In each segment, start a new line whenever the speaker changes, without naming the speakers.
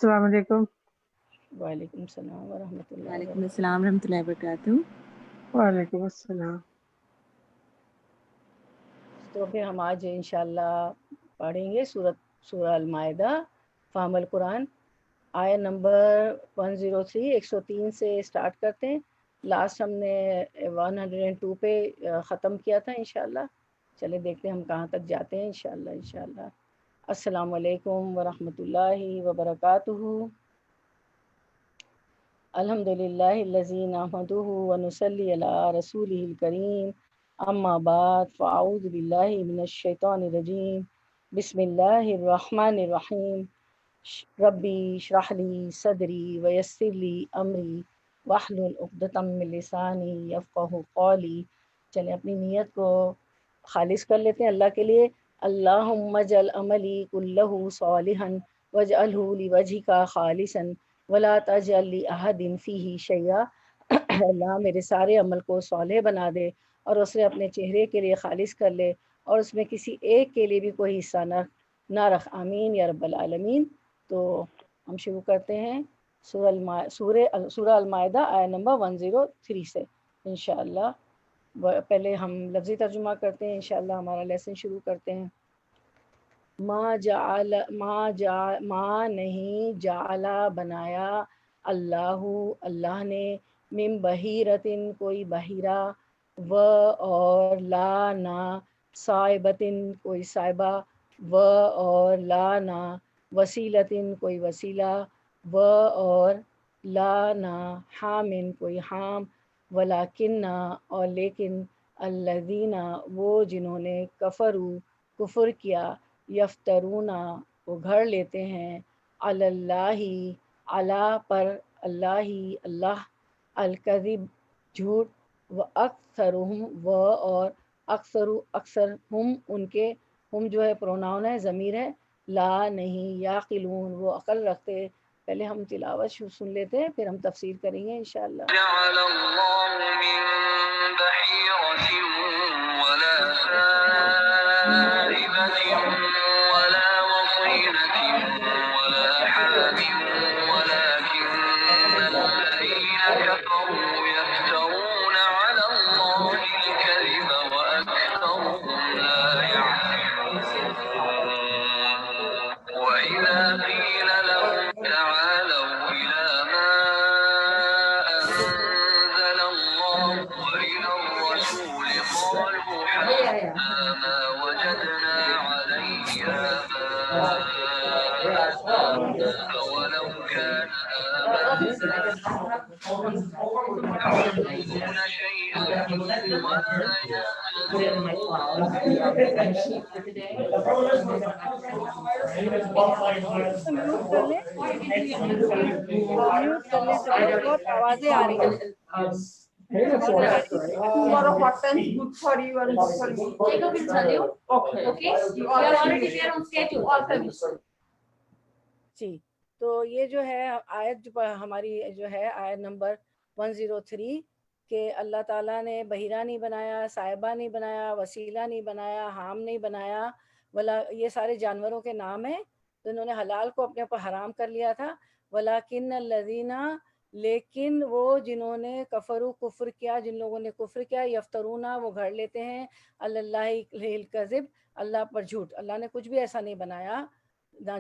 السلام علیکم۔
وعلیکم السلام ورحمۃ اللہ
وعلیکم السلام ورحمۃ اللہ وبرکاتہ۔
وعلیکم السلام۔
تو پھر ہم آج انشاءاللہ پڑھیں گے سورہ المائدہ فہم القرآن، آیت نمبر 103 103 سے اسٹارٹ کرتے ہیں۔ لاسٹ ہم نے 102 پہ ختم کیا تھا انشاءاللہ۔ چلے دیکھتے ہیں ہم کہاں تک جاتے ہیں انشاءاللہ۔ السلام علیکم ورحمۃ اللہ وبرکاتہ۔ الحمدللہ الذی نحمدہ ونصلی علی رسولہ الکریم، اما بعد فاعوذ باللہ من الشیطان الرجیم، بسم اللہ الرحمن الرحیم، ربی اشرح لی صدری ویسر لی امری واحلل عقدۃ من لسانی یفقہوا قولی۔ چلیں اپنی نیت کو خالص کر لیتے ہیں اللہ کے لیے۔ اللہم اجعل عملی کلہ صالحا واجعلہ لوجہک خالصا ولا تجعل لأحد فیہ شیئا۔ اللہ میرے سارے عمل کو صالح بنا دے اور اسے اپنے چہرے کے لیے خالص کر لے، اور اس میں کسی ایک کے لیے بھی کوئی حصہ نہ رکھ، آمین یا رب العالمین۔ تو ہم شروع کرتے ہیں سورہ المائدہ آیت نمبر 103 سے انشاءاللہ۔ پہلے ہم لفظی ترجمہ کرتے ہیں انشاءاللہ، ہمارا لیسن شروع کرتے ہیں۔ ما نہیں جعل بنایا اللہ نے، من بحیرتن کوئی بحیرہ، و اور لا نہ صائبتن کوئی صائبہ، و اور لا نہ وسیلتن کوئی وسیلہ، و اور لا نہ حامن کوئی حام، ولیکن اور لیکن الذین وہ جنہوں نے کفر کیا، یفترون وہ گھڑ لیتے ہیں، علی اللہ اللہ پر، اللہ الکذب جھوٹ، و اکثرہم و اور اکثر ہم ان کے، ہم جو ہے پروناؤن ہے، ضمیر ہے، لا نہیں یعقلون وہ عقل رکھتے۔ پہلے ہم تلاوت سن لیتے ہیں پھر ہم تفسیر کریں گے انشاءاللہ۔
جعل اللہ من بحیرة ولا سائبة ولا وصيلة ولا حام ولكن الذين كفروا يفترون على الله الكذب وأكثرهم لا يعلمون۔ وإذا قيل لهم تعالوا إلى ما أنزل الله وإلى الرسول قالوا حسبنا ما وجدنا عليه آباءنا أولو كان آباؤنا يعلمون شيئا ولا
میوٹ کر لیں، میوٹ کر لیں سب لوگ، بہت آوازیں آ رہی ہیں۔
Tomorrow what time is good for you and good for me?
Jacob will tell you.
Okay.
Okay? You are already there on schedule.
All time.
جی تو یہ جو ہے آیت جو ہماری جو ہے آیت نمبر 103 کہ اللہ تعالیٰ نے بحیرہ نہیں بنایا، صائبہ نہیں بنایا، وسیلہ نہیں بنایا، حام نہیں بنایا، ولا یہ سارے جانوروں کے نام ہیں تو انہوں نے حلال کو اپنے اوپر حرام کر لیا تھا۔ ولیکن الذین لیکن وہ جنہوں نے کفر کیا، جن لوگوں نے کفر کیا، یفترون وہ گھڑ لیتے ہیں، اللہ الکذب اللہ پر جھوٹ۔ اللہ نے کچھ بھی ایسا نہیں بنایا، نہ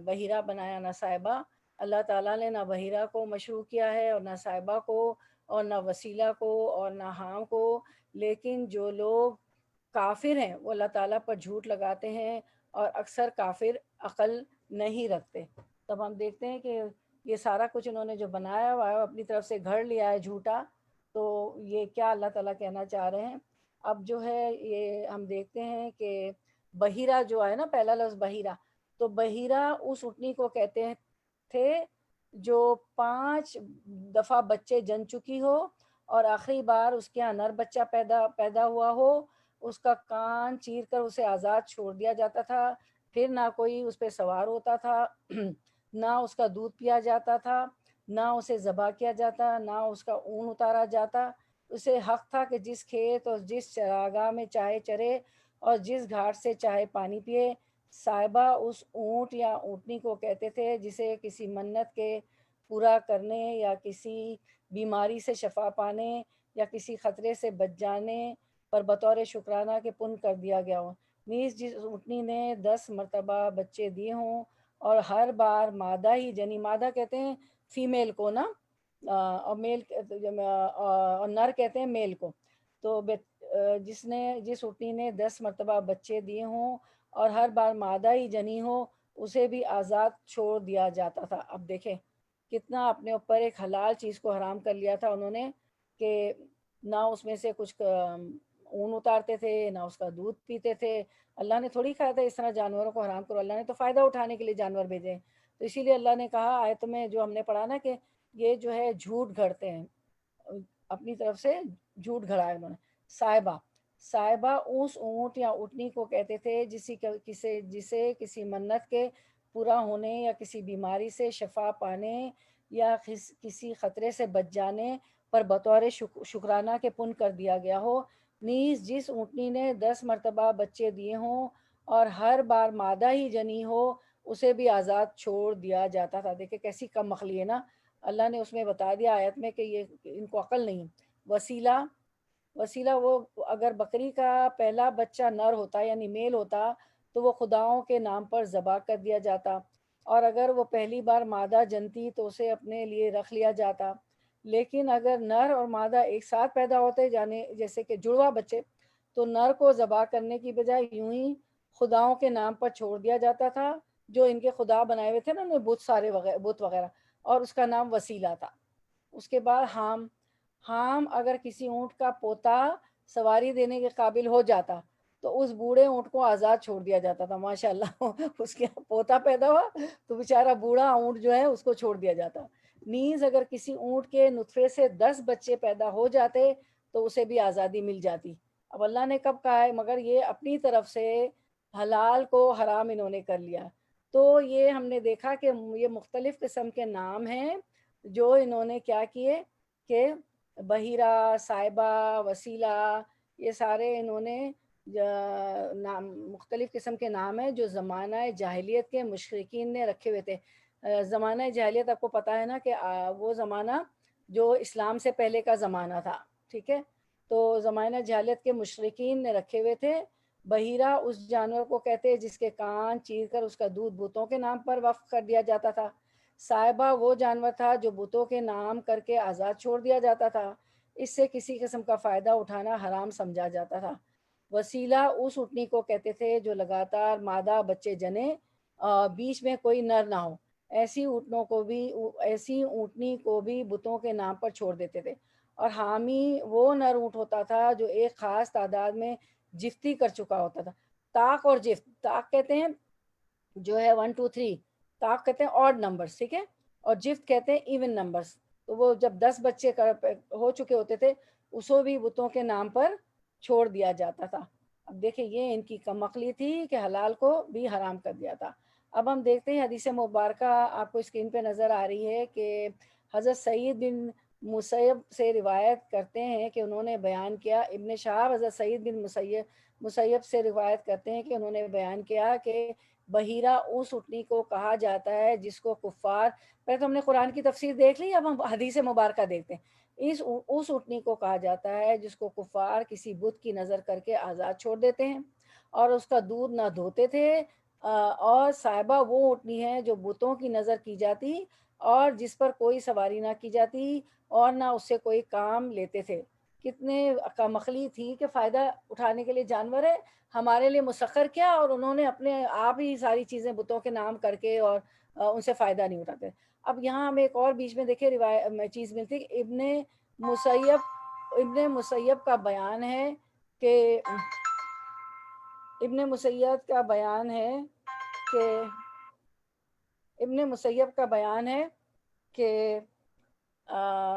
بحیرہ بنایا نہ صائبہ۔ اللہ تعالیٰ نے نہ بحیرہ کو مشروع کیا ہے اور نہ صائبہ کو اور نہ وسیلہ کو اور نہ حام کو، لیکن جو لوگ کافر ہیں وہ اللہ تعالیٰ پر جھوٹ لگاتے ہیں اور اکثر کافر عقل نہیں رکھتے۔ تب ہم دیکھتے ہیں کہ یہ سارا کچھ انہوں نے جو بنایا ہوا ہے اپنی طرف سے گھڑ لیا ہے جھوٹا، تو یہ کیا اللہ تعالیٰ کہنا چاہ رہے ہیں۔ اب جو ہے یہ ہم دیکھتے ہیں کہ بحیرہ جو ہے نا، پہلا لفظ بحیرہ، تو بحیرہ اس اونٹنی کو کہتے تھے جو 5 دفعہ بچے جن چکی ہو اور آخری بار اس کے یہاں نر بچہ پیدا ہوا ہو، اس کا کان چیر کر اسے آزاد چھوڑ دیا جاتا تھا، پھر نہ کوئی اس پہ سوار ہوتا تھا، نہ اس کا دودھ پیا جاتا تھا، نہ اسے ذبح کیا جاتا، نہ اس کا اون اتارا جاتا۔ اسے حق تھا کہ جس کھیت اور جس چراگاہ میں چاہے چرے اور جس گھاٹ سے چاہے پانی پیے، صاحبہ اس اونٹ یا اونٹنی کو کہتے تھے جسے کسی منت کے پورا کرنے یا کسی بیماری سے شفا پانے یا کسی خطرے سے بچ جانے پر بطور شکرانہ کے پن کر دیا گیا ہو، نیز جس اونٹنی نے 10 مرتبہ بچے دیے ہوں اور ہر بار مادہ ہی جنی، مادہ کہتے ہیں فیمیل کو نا، اور میل اور نر کہتے ہیں میل کو، تو جس اونٹنی نے 10 مرتبہ بچے دیے ہوں اور ہر بار مادہ ہی جنی ہو، اسے بھی آزاد چھوڑ دیا جاتا تھا۔ اب دیکھیں کتنا اپنے اوپر ایک حلال چیز کو حرام کر لیا تھا انہوں نے، کہ نہ اس میں سے کچھ اون اتارتے تھے، نہ اس کا دودھ پیتے تھے۔ اللہ نے تھوڑی کہا تھا اس طرح جانوروں کو حرام کرو، اللہ نے تو فائدہ اٹھانے کے لیے جانور بھیجے، تو اسی لیے اللہ نے کہا آیت میں جو ہم نے پڑھا نا کہ یہ جو ہے جھوٹ گھڑتے ہیں، اپنی طرف سے جھوٹ گھڑا ہے انہوں نے۔ صاحبہ اس اونٹ یا اونٹنی کو کہتے تھے جسے کسی منت کے پورا ہونے یا کسی بیماری سے شفا پانے یا کسی خطرے سے بچ جانے پر بطور شکرانہ کے پن کر دیا گیا ہو، نیز جس اونٹنی نے 10 مرتبہ بچے دیے ہوں اور ہر بار مادہ ہی جنی ہو، اسے بھی آزاد چھوڑ دیا جاتا تھا۔ دیکھیں کیسی کم عقلی ہے نا، اللہ نے اس میں بتا دیا آیت میں کہ یہ ان کو عقل نہیں۔ وسیلہ وہ اگر بکری کا پہلا بچہ نر ہوتا یعنی میل ہوتا تو وہ خداؤں کے نام پر ذبح کر دیا جاتا، اور اگر وہ پہلی بار مادہ جنتی تو اسے اپنے لیے رکھ لیا جاتا، لیکن اگر نر اور مادہ ایک ساتھ پیدا ہوتے جیسے کہ جڑواں بچے، تو نر کو ذبح کرنے کی بجائے یوں ہی خداؤں کے نام پر چھوڑ دیا جاتا تھا، جو ان کے خدا بنائے ہوئے تھے نا انہیں بت وغیرہ، اور اس کا نام وسیلہ تھا۔ اس کے بعد حام اگر کسی اونٹ کا پوتا سواری دینے کے قابل ہو جاتا تو اس بوڑھے اونٹ کو آزاد چھوڑ دیا جاتا تھا، ماشاءاللہ اس کے پوتا پیدا ہوا تو بیچارہ بوڑھا اونٹ جو ہے اس کو چھوڑ دیا جاتا۔ نیز اگر کسی اونٹ کے نطفے سے 10 بچے پیدا ہو جاتے تو اسے بھی آزادی مل جاتی۔ اب اللہ نے کب کہا ہے، مگر یہ اپنی طرف سے حلال کو حرام انہوں نے کر لیا۔ تو یہ ہم نے دیکھا کہ یہ مختلف قسم کے نام ہیں جو انہوں نے کیا کیے کہ بحیرہ، صاحبہ، وسیلہ، یہ سارے انہوں نے مختلف قسم کے نام ہیں جو زمانہ جاہلیت کے مشرکین نے رکھے ہوئے تھے۔ زمانہ جاہلیت آپ کو پتہ ہے نا کہ وہ زمانہ جو اسلام سے پہلے کا زمانہ تھا، ٹھیک ہے، تو زمانہ جاہلیت کے مشرکین نے رکھے ہوئے تھے۔ بحیرہ اس جانور کو کہتے ہیں جس کے کان چیر کر اس کا دودھ بتوں کے نام پر وقف کر دیا جاتا تھا۔ صاحبہ وہ جانور تھا جو بتوں کے نام کر کے آزاد چھوڑ دیا جاتا تھا، اس سے کسی قسم کا فائدہ اٹھانا حرام سمجھا جاتا تھا۔ وسیلہ اس اونٹنی کو کہتے تھے جو لگاتار مادہ بچے جنے، بیچ میں کوئی نر نہ ہو، ایسی اونٹنی کو بھی بتوں کے نام پر چھوڑ دیتے تھے۔ اور حامی وہ نر اونٹ ہوتا تھا جو ایک خاص تعداد میں جفتی کر چکا ہوتا تھا۔ طاق اور جفت، طاق کہتے ہیں جو ہے 1 2 3، طاق کہتے ہیں آڈ نمبرز، ٹھیک ہے، اور جفت کہتے ہیں ایون نمبرز۔ تو وہ جب 10 بچے ہو چکے ہوتے تھے اسے بھی بتوں کے نام پر چھوڑ دیا جاتا تھا۔ اب دیکھیں یہ ان کی کم عقلی تھی کہ حلال کو بھی حرام کر دیا تھا۔ اب ہم دیکھتے ہیں حدیث مبارکہ آپ کو اسکرین پہ نظر آ رہی ہے کہ حضرت سعید بن مسیب سے روایت کرتے ہیں کہ انہوں نے بیان کیا، ابن شہاب حضرت سعید بن مسیب سے روایت کرتے ہیں کہ انہوں نے بیان کیا کہ بحیرہ اس اونٹنی کو کہا جاتا ہے جس کو کفار، پہلے تو ہم نے قرآن کی تفسیر دیکھ لی، اب ہم حدیث مبارکہ دیکھتے ہیں۔ اس اونٹنی کو کہا جاتا ہے جس کو کفار کسی بت کی نظر کر کے آزاد چھوڑ دیتے ہیں اور اس کا دودھ نہ دھوتے تھے، اور صاحبہ وہ اونٹنی ہے جو بتوں کی نظر کی جاتی اور جس پر کوئی سواری نہ کی جاتی اور نہ اس سے کوئی کام لیتے تھے۔ کتنے کم عقلی تھی کہ فائدہ اٹھانے کے لیے جانور ہے ہمارے لیے مسخر کیا، اور انہوں نے اپنے آپ ہی ساری چیزیں بتوں کے نام کر کے اور ان سے فائدہ نہیں اٹھاتے۔ اب یہاں ہمیں ایک اور بیچ میں دیکھیں چیز ملتی ہے، ابن مسیب کا بیان ہے کہ ابن مسیب کا بیان ہے کہ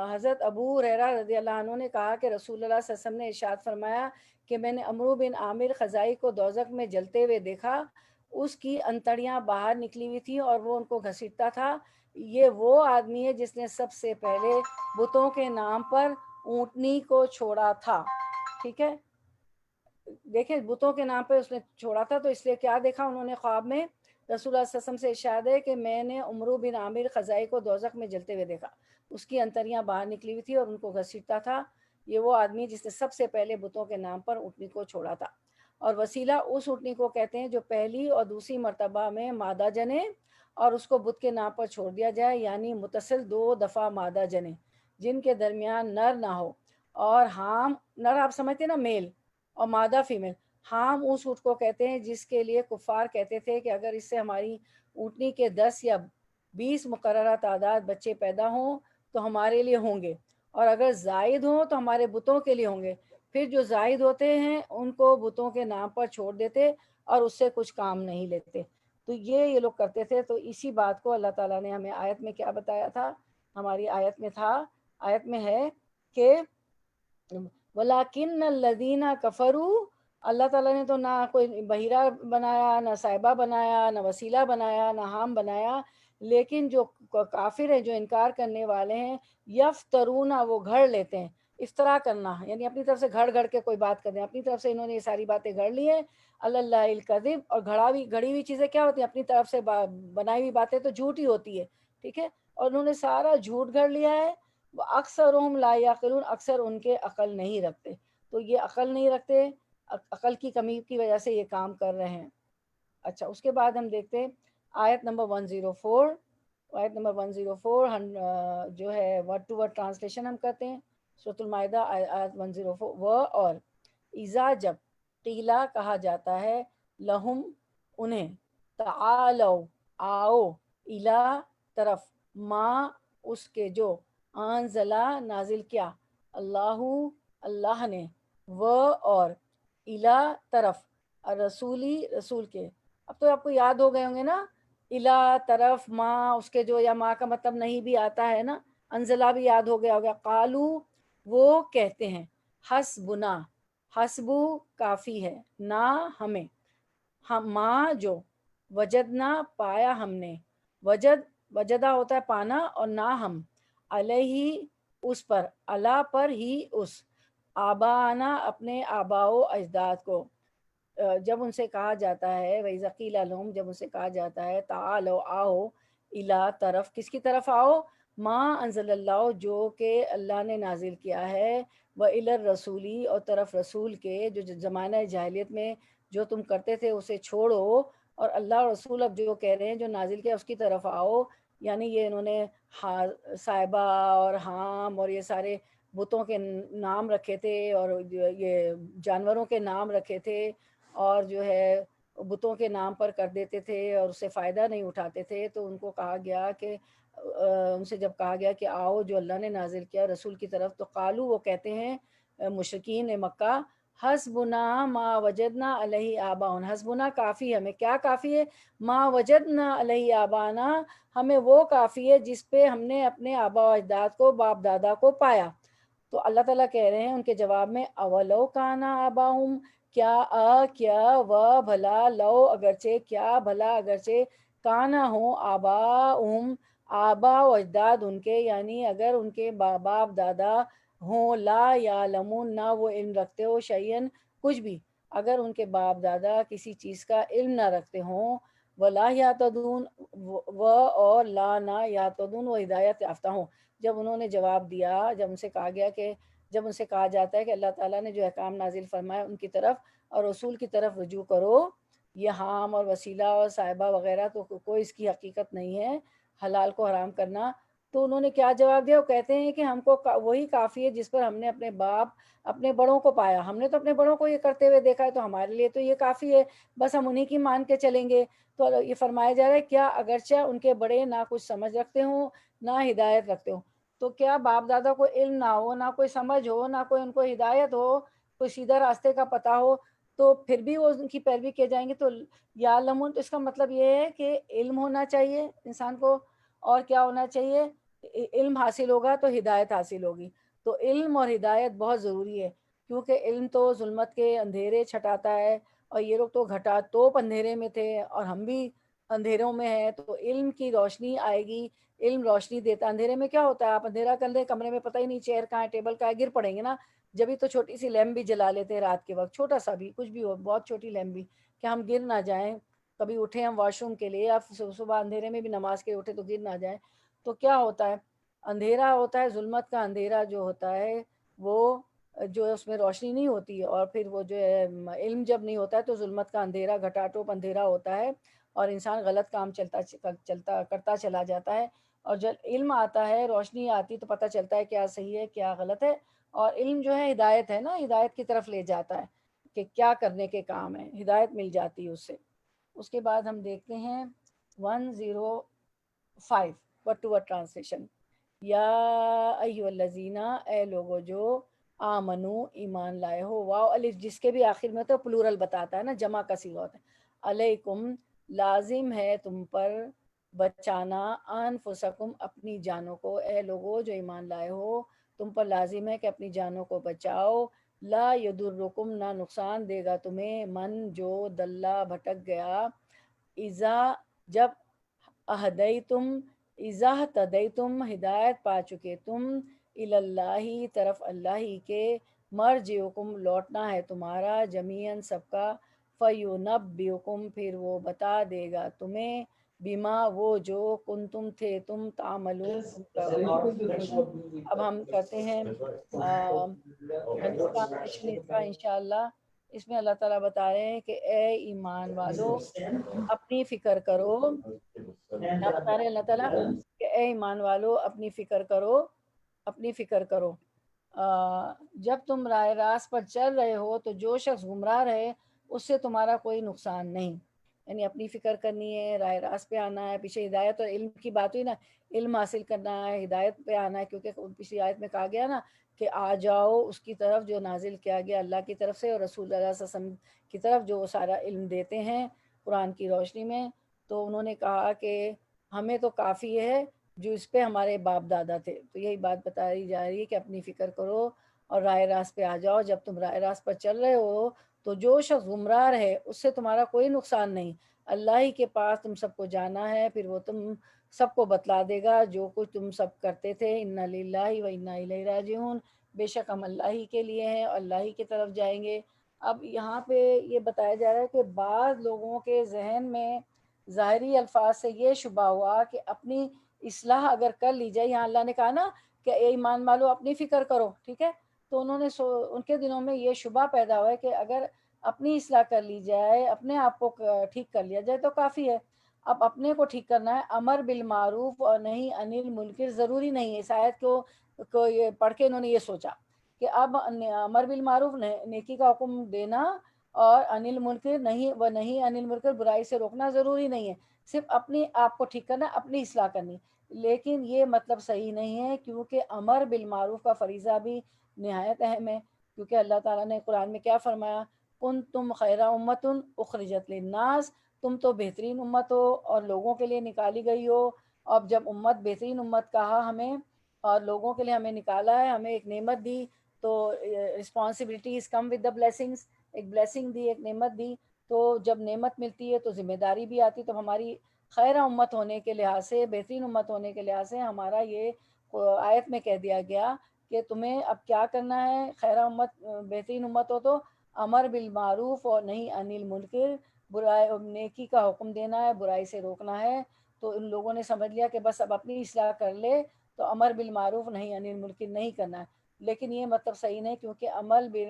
حضرت ابو ہریرہ رضی اللہ عنہ نے کہا کہ رسول اللہ صلی اللہ علیہ وسلم نے ارشاد فرمایا کہ میں نے عمرو بن عامر خزائی کو دوزخ میں جلتے ہوئے دیکھا، اس کی انتڑیاں باہر نکلی ہوئی تھی اور وہ ان کو گھسیٹتا تھا۔ یہ وہ آدمی ہے جس نے سب سے پہلے بتوں کے نام پر اونٹنی کو چھوڑا تھا، ٹھیک ہے۔ دیکھیں بتوں کے نام پہ اس نے چھوڑا تھا، تو اس لیے کیا دیکھا انہوں نے خواب میں؟ رسول اللہ صلی اللہ علیہ وسلم سے ارشاد ہے کہ میں نے عمرو بن عامر خزائی کو دوزخ میں جلتے ہوئے دیکھا، اس کی انتریاں باہر نکلی ہوئی تھی اور ان کو گھسیٹتا تھا۔ یہ وہ آدمی جس نے سب سے پہلے بتوں کے نام پر اونٹنی کو چھوڑا تھا، اور وسیلہ اس اونٹنی کو کہتے ہیں جو پہلی اور دوسری مرتبہ میں مادہ جنے اور اس کو بت کے نام پر چھوڑ دیا جائے، یعنی متصل 2 دفعہ مادہ جنے جن کے درمیان نر نہ ہو، اور ہام نر آپ سمجھتے ہیں نا میل، اور مادہ فیمیل۔ ہام اس اونٹ کو کہتے ہیں جس کے لیے کفار کہتے تھے کہ اگر اس سے ہماری اونٹنی کے 10 یا 20 مقررہ تعداد بچے پیدا ہوں تو ہمارے لیے ہوں گے، اور اگر زائد ہوں تو ہمارے بتوں کے لیے ہوں گے۔ پھر جو زائد ہوتے ہیں ان کو بتوں کے نام پر چھوڑ دیتے اور اس سے کچھ کام نہیں لیتے۔ تو یہ لوگ کرتے تھے۔ تو اسی بات کو اللہ تعالیٰ نے ہمیں آیت میں کیا بتایا تھا؟ ہماری آیت میں تھا، آیت میں ہے کہ وَلَٰكِنَّ الَّذِينَ كَفَرُوا، اللہ تعالیٰ نے تو نہ کوئی بحیرہ بنایا، نہ صاحبہ بنایا، نہ وسیلہ بنایا، نہ حام بنایا، لیکن جو کافر ہیں، جو انکار کرنے والے ہیں، یفترون، وہ گھڑ لیتے ہیں۔ افطرا کرنا یعنی اپنی طرف سے گھڑ کے کوئی بات کر دیں، اپنی طرف سے انہوں نے یہ ساری باتیں گھڑ لی ہیں۔ اللہ الکذب، اور گھڑی ہوئی چیزیں کیا ہوتی ہیں؟ اپنی طرف سے بنائی ہوئی باتیں تو جھوٹ ہی ہوتی ہے، ٹھیک ہے، اور انہوں نے سارا جھوٹ گھڑ لیا ہے۔ وہ اکثرهم لا یعقلون، اکثر ان کے عقل نہیں رکھتے۔ تو یہ عقل نہیں رکھتے، عقل کی کمی کی وجہ سے یہ کام کر رہے ہیں۔ اچھا، اس کے بعد ہم دیکھتے ہیں آیت نمبر 104۔ آیت نمبر 104 جو ہے ورڈ ٹو ورڈ ٹرانسلیشن ہم کرتے ہیں۔ سورۃ المائدہ آیت 104، وہ اور اذا، جب، قیلا، کہا جاتا ہے، لہم، انہیں، تعالو، آؤ، الا، طرف، ما، اس کے جو، انزلہ، نازل کیا، اللہ، اللہ نے، و، اور، الا، طرف، رسولی، رسول کے۔ اب تو آپ کو یاد ہو گئے ہوں گے نا، الا، طرف، ما، اس کے جو، یا ما کا مطلب نہیں بھی آتا ہے نا، انزلہ بھی یاد ہو گیا ہوگا۔ قالو، وہ کہتے ہیں، حسبنا، حسبو کافی ہے، نا ہمیں، ہم، ما جو، وجدنا پایا ہم نے، وجدہ ہوتا ہے پانا، اور نہ ہم، علیہ اس پر، اللہ پر ہی اس، آبانا اپنے آبا و اجداد کو۔ جب ان سے کہا جاتا ہے وَإِذَا قِيلَ لَهُمْ، جب ان سے کہا جاتا ہے تعالو، آؤ، الا، طرف، کس کی طرف آؤ؟ ما انزل اللہ، جو کہ اللہ نے نازل کیا ہے، وَإِلَى الرَّسُولِ، اور طرف رسول کے، جو زمانہ جاہلیت میں جو تم کرتے تھے اسے چھوڑو، اور اللہ اور رسول اب جو کہہ رہے ہیں جو نازل کیا اس کی طرف آؤ۔ یعنی یہ انہوں نے صاحبہ اور حام اور یہ سارے بتوں کے نام رکھے تھے، اور یہ جانوروں کے نام رکھے تھے، اور جو ہے بتوں کے نام پر کر دیتے تھے اور اس سے فائدہ نہیں اٹھاتے تھے۔ تو ان کو کہا گیا کہ ان سے جب کہا گیا کہ آؤ جو اللہ نے نازل کیا رسول کی طرف، تو قالو، وہ کہتے ہیں مشرکین مکہ، حسبنا ما وجدنا علیہ آباؤنا، حسبنا کافی ہمیں، کیا کافی ہے؟ ما وجدنا علیہ آبانا، ہمیں وہ کافی ہے جس پہ ہم نے اپنے آبا و اجداد کو، باپ دادا کو پایا۔ تو اللہ تعالیٰ کہہ رہے ہیں ان کے جواب میں، اولو کانا آباؤہم، کیا و بھلا، لو اگرچہ، کیا بھلا اگرچہ، کانا ہوں آباؤہم، آبا و اجداد ان کے، یعنی اگر ان کے باپ دادا ہوں، لا یعلمون، نہ وہ علم رکھتے ہو، شیئن، کچھ بھی، اگر ان کے باپ دادا کسی چیز کا علم نہ رکھتے ہوں، ولا یعتدون، و، اور لا، نہ، یعتدون، وہ ہدایت یافتہ ہوں۔ جب انہوں نے جواب دیا، جب ان سے کہا گیا کہ، جب ان سے کہا جاتا ہے کہ اللہ تعالیٰ نے جو احکام نازل فرمائے ان کی طرف اور رسول کی طرف رجوع کرو، یہ حام اور وسیلہ اور صاحبہ وغیرہ تو کوئی اس کی حقیقت نہیں ہے، حلال کو حرام کرنا۔ تو انہوں نے کیا جواب دیا؟ وہ کہتے ہیں کہ ہم کو وہی کافی ہے جس پر ہم نے اپنے باپ، اپنے بڑوں کو پایا، ہم نے تو اپنے بڑوں کو یہ کرتے ہوئے دیکھا ہے، تو ہمارے لیے تو یہ کافی ہے، بس ہم انہی کی مان کے چلیں گے۔ تو یہ فرمایا جا رہا ہے کیا اگرچہ ان کے بڑے نہ کچھ سمجھ رکھتے ہوں، نہ ہدایت رکھتے ہوں، تو کیا باپ دادا کو علم نہ ہو، نہ کوئی سمجھ ہو، نہ کوئی ان کو ہدایت ہو، کوئی سیدھا راستے کا پتہ ہو، تو پھر بھی وہ ان کی پیروی کیے جائیں گے؟ تو یا لمون، تو اس کا مطلب یہ ہے کہ علم ہونا چاہیے انسان کو، اور کیا ہونا چاہیے؟ علم حاصل ہوگا تو ہدایت حاصل ہوگی۔ تو علم اور ہدایت بہت ضروری ہے، کیونکہ علم تو ظلمت کے اندھیرے چھٹاتا ہے، اور یہ لوگ تو گھٹا توپ اندھیرے میں تھے، اور ہم بھی اندھیروں میں ہے تو علم کی روشنی آئے گی، علم روشنی دیتا ہے۔ اندھیرے میں کیا ہوتا ہے، آپ اندھیرا کر لیں کمرے میں، پتہ ہی نہیں چیئر کہاں ہے، ٹیبل کہاں ہے، گر پڑیں گے نا۔ جبھی تو چھوٹی سی لیمپ بھی جلا لیتے ہیں رات کے وقت، چھوٹا سا بھی، کچھ بھی ہو، بہت چھوٹی لیمپ بھی، کہ ہم گر نہ جائیں، کبھی اٹھیں ہم واش روم کے لیے یا صبح اندھیرے میں بھی نماز کے اٹھے تو گر نہ جائیں۔ تو کیا ہوتا ہے، اندھیرا ہوتا ہے، ظلمت کا اندھیرا جو ہوتا ہے وہ جو اس میں روشنی نہیں ہوتی، اور پھر وہ جو ہے علم جب نہیں ہوتا ہے تو ظلمت کا اندھیرا، گھٹاٹوپ اندھیرا ہوتا ہے، اور انسان غلط کام کرتا چلا جاتا ہے۔ اور جب علم آتا ہے، روشنی آتی، تو پتہ چلتا ہے کیا صحیح ہے کیا غلط ہے۔ اور علم جو ہے ہدایت ہے نا، ہدایت کی طرف لے جاتا ہے کہ کیا کرنے کے کام ہے، ہدایت مل جاتی ہے اس سے۔ اس کے بعد ہم دیکھتے ہیں 105 ورڈ ٹو ورڈ ٹرانسلیشن۔ یا ایھا الذین، اے لوگو جو آمنو ایمان لائے ہو، واو الف جس کے بھی آخر میں تو پلورل بتاتا ہے نا، جمع کا صیغہ ہوتا ہے۔ علیکم لازم ہے تم پر، بچانا، انفسکم اپنی جانوں کو، اے لوگو جو ایمان لائے ہو تم پر لازم ہے کہ اپنی جانوں کو بچاؤ۔ لا یضرکم، نہ نقصان دے گا تمہیں، من جو دلہ بھٹک گیا، اذا جب، اہدیتم اذا تدیتم ہدایت پا چکے تم، اللہ طرف اللہ ہی کے، مرجعکم لوٹنا ہے تمہارا، جمیعاً سب کا، فینبئکم پھر وہ بتا دے گا تمہیں، بما وہ جو کنتم تھے تم تعملون تم کرو۔ اب ہم کرتے ہیں ٹرانسلیشن اس کا انشاءاللہ۔ اس میں اللہ تعالیٰ بتا رہے ہیں کہ اے ایمان والو اپنی فکر کرو، کیا بتا رہے ہیں اللہ تعالیٰ، کہ اے ایمان والو اپنی فکر کرو، اپنی فکر کرو۔ جب تم راہ راست پر چل رہے ہو تو جو شخص گمراہ رہے اس سے تمہارا کوئی نقصان نہیں، یعنی اپنی فکر کرنی ہے، راہ راست پہ آنا ہے۔ پیچھے ہدایت اور علم کی بات ہوئی نا، علم حاصل کرنا ہے، ہدایت پہ آنا ہے، کیونکہ پچھلی آیت میں کہا گیا نا کہ آ جاؤ اس کی طرف جو نازل کیا گیا اللہ کی طرف سے اور رسول اللہ صلی اللہ علیہ وسلم کی طرف، جو سارا علم دیتے ہیں قرآن کی روشنی میں۔ تو انہوں نے کہا کہ ہمیں تو کافی ہے جو اس پہ ہمارے باپ دادا تھے۔ تو یہی بات بتائی جا رہی ہے کہ اپنی فکر کرو اور راہ راست پہ آ جاؤ۔ جب تم راہ راست پر چل رہے ہو تو جو شخص گمراہ ہے اس سے تمہارا کوئی نقصان نہیں، اللہ ہی کے پاس تم سب کو جانا ہے، پھر وہ تم سب کو بتلا دے گا جو کچھ تم سب کرتے تھے۔ انا للہ و انا الیہ راجعون، بے شک ہم اللہ ہی کے لیے ہیں اور اللہ ہی کی طرف جائیں گے۔ اب یہاں پہ یہ بتایا جا رہا ہے کہ بعض لوگوں کے ذہن میں ظاہری الفاظ سے یہ شبہ ہوا کہ اپنی اصلاح اگر کر لی جائے، یہاں اللہ نے کہا نا کہ اے ایمان والو اپنی فکر کرو، ٹھیک ہے، تو انہوں نے ان کے دلوں میں یہ شبہ پیدا ہوا ہے کہ اگر اپنی اصلاح کر لی جائے، اپنے آپ کو ٹھیک کر لیا جائے تو کافی ہے۔ اب اپنے کو ٹھیک کرنا ہے، امر بالمعروف اور نہیں عن المنکر ضروری نہیں ہے۔ اس آیت کو یہ پڑھ کے انہوں نے یہ سوچا کہ اب امر بالمعروف نیکی کا حکم دینا اور عن المنکر نہیں عن المنکر برائی سے روکنا ضروری نہیں ہے، صرف اپنی آپ کو ٹھیک کرنا، اپنی اصلاح کرنی۔ لیکن یہ مطلب صحیح نہیں ہے، کیونکہ امر بالمعروف کا فریضہ بھی نہایت اہم ہے، کیونکہ اللہ تعالیٰ نے قرآن میں کیا فرمایا، کنتم خیر امۃ اخرجت للناس، تم تو بہترین امت ہو اور لوگوں کے لیے نکالی گئی ہو۔ اب جب امت بہترین امت کہا ہمیں اور لوگوں کے لیے ہمیں نکالا ہے، ہمیں ایک نعمت دی، تو responsibilities come with the blessings, ایک بلیسنگ دی، ایک نعمت دی، تو جب نعمت ملتی ہے تو ذمہ داری بھی آتی۔ تو ہماری خیر امت ہونے کے لحاظ سے، بہترین امت ہونے کے لحاظ سے ہمارا یہ آیت میں کہہ دیا گیا کہ تمہیں اب کیا کرنا ہے، خیر امت بہترین امت ہو تو امر بالمعروف اور نہیں عن المنکر، برائی نیکی کا حکم دینا ہے، برائی سے روکنا ہے۔ تو ان لوگوں نے سمجھ لیا کہ بس اب اپنی اصلاح کر لے تو امر بالمعروف نہیں عن المنکر نہیں کرنا ہے، لیکن یہ مطلب صحیح نہیں، کیونکہ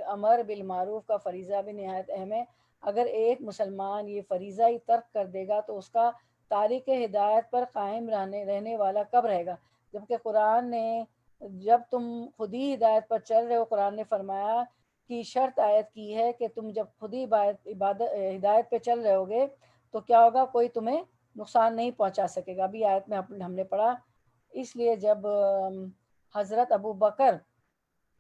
امر بالمعروف کا فریضہ بھی نہایت اہم ہے۔ اگر ایک مسلمان یہ فریضہ ہی ترک کر دے گا تو اس کا تارک ہدایت پر قائم رہنے والا کب رہے گا؟ جبکہ قرآن نے، جب تم خود ہی ہدایت پر چل رہے ہو، قرآن نے فرمایا کہ شرط عائد کی ہے کہ تم جب خود ہی ہدایت پہ چل رہے ہوگے تو کیا ہوگا، کوئی تمہیں نقصان نہیں پہنچا سکے گا۔ ابھی آیت میں ہم نے پڑھا۔ اس لیے جب حضرت ابو بکر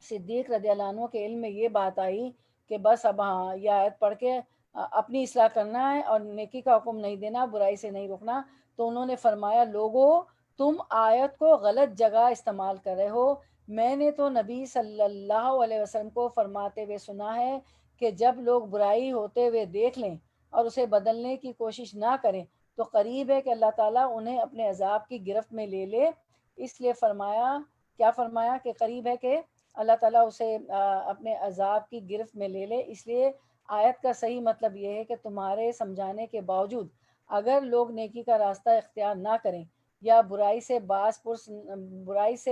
صدیق رضی اللہ عنہ کے علم میں یہ بات آئی کہ بس اب ہاں یہ آیت پڑھ کے اپنی اصلاح کرنا ہے اور نیکی کا حکم نہیں دینا، برائی سے نہیں روکنا، تو انہوں نے فرمایا لوگو تم آیت کو غلط جگہ استعمال کر رہے ہو۔ میں نے تو نبی صلی اللہ علیہ وسلم کو فرماتے ہوئے سنا ہے کہ جب لوگ برائی ہوتے ہوئے دیکھ لیں اور اسے بدلنے کی کوشش نہ کریں تو قریب ہے کہ اللہ تعالیٰ انہیں اپنے عذاب کی گرفت میں لے لے، اس لیے فرمایا، کیا فرمایا کہ قریب ہے کہ اللہ تعالیٰ اسے اپنے عذاب کی گرفت میں لے لے۔ اس لیے آیت کا صحیح مطلب یہ ہے کہ تمہارے سمجھانے کے باوجود اگر لوگ نیکی کا راستہ اختیار نہ کریں یا برائی سے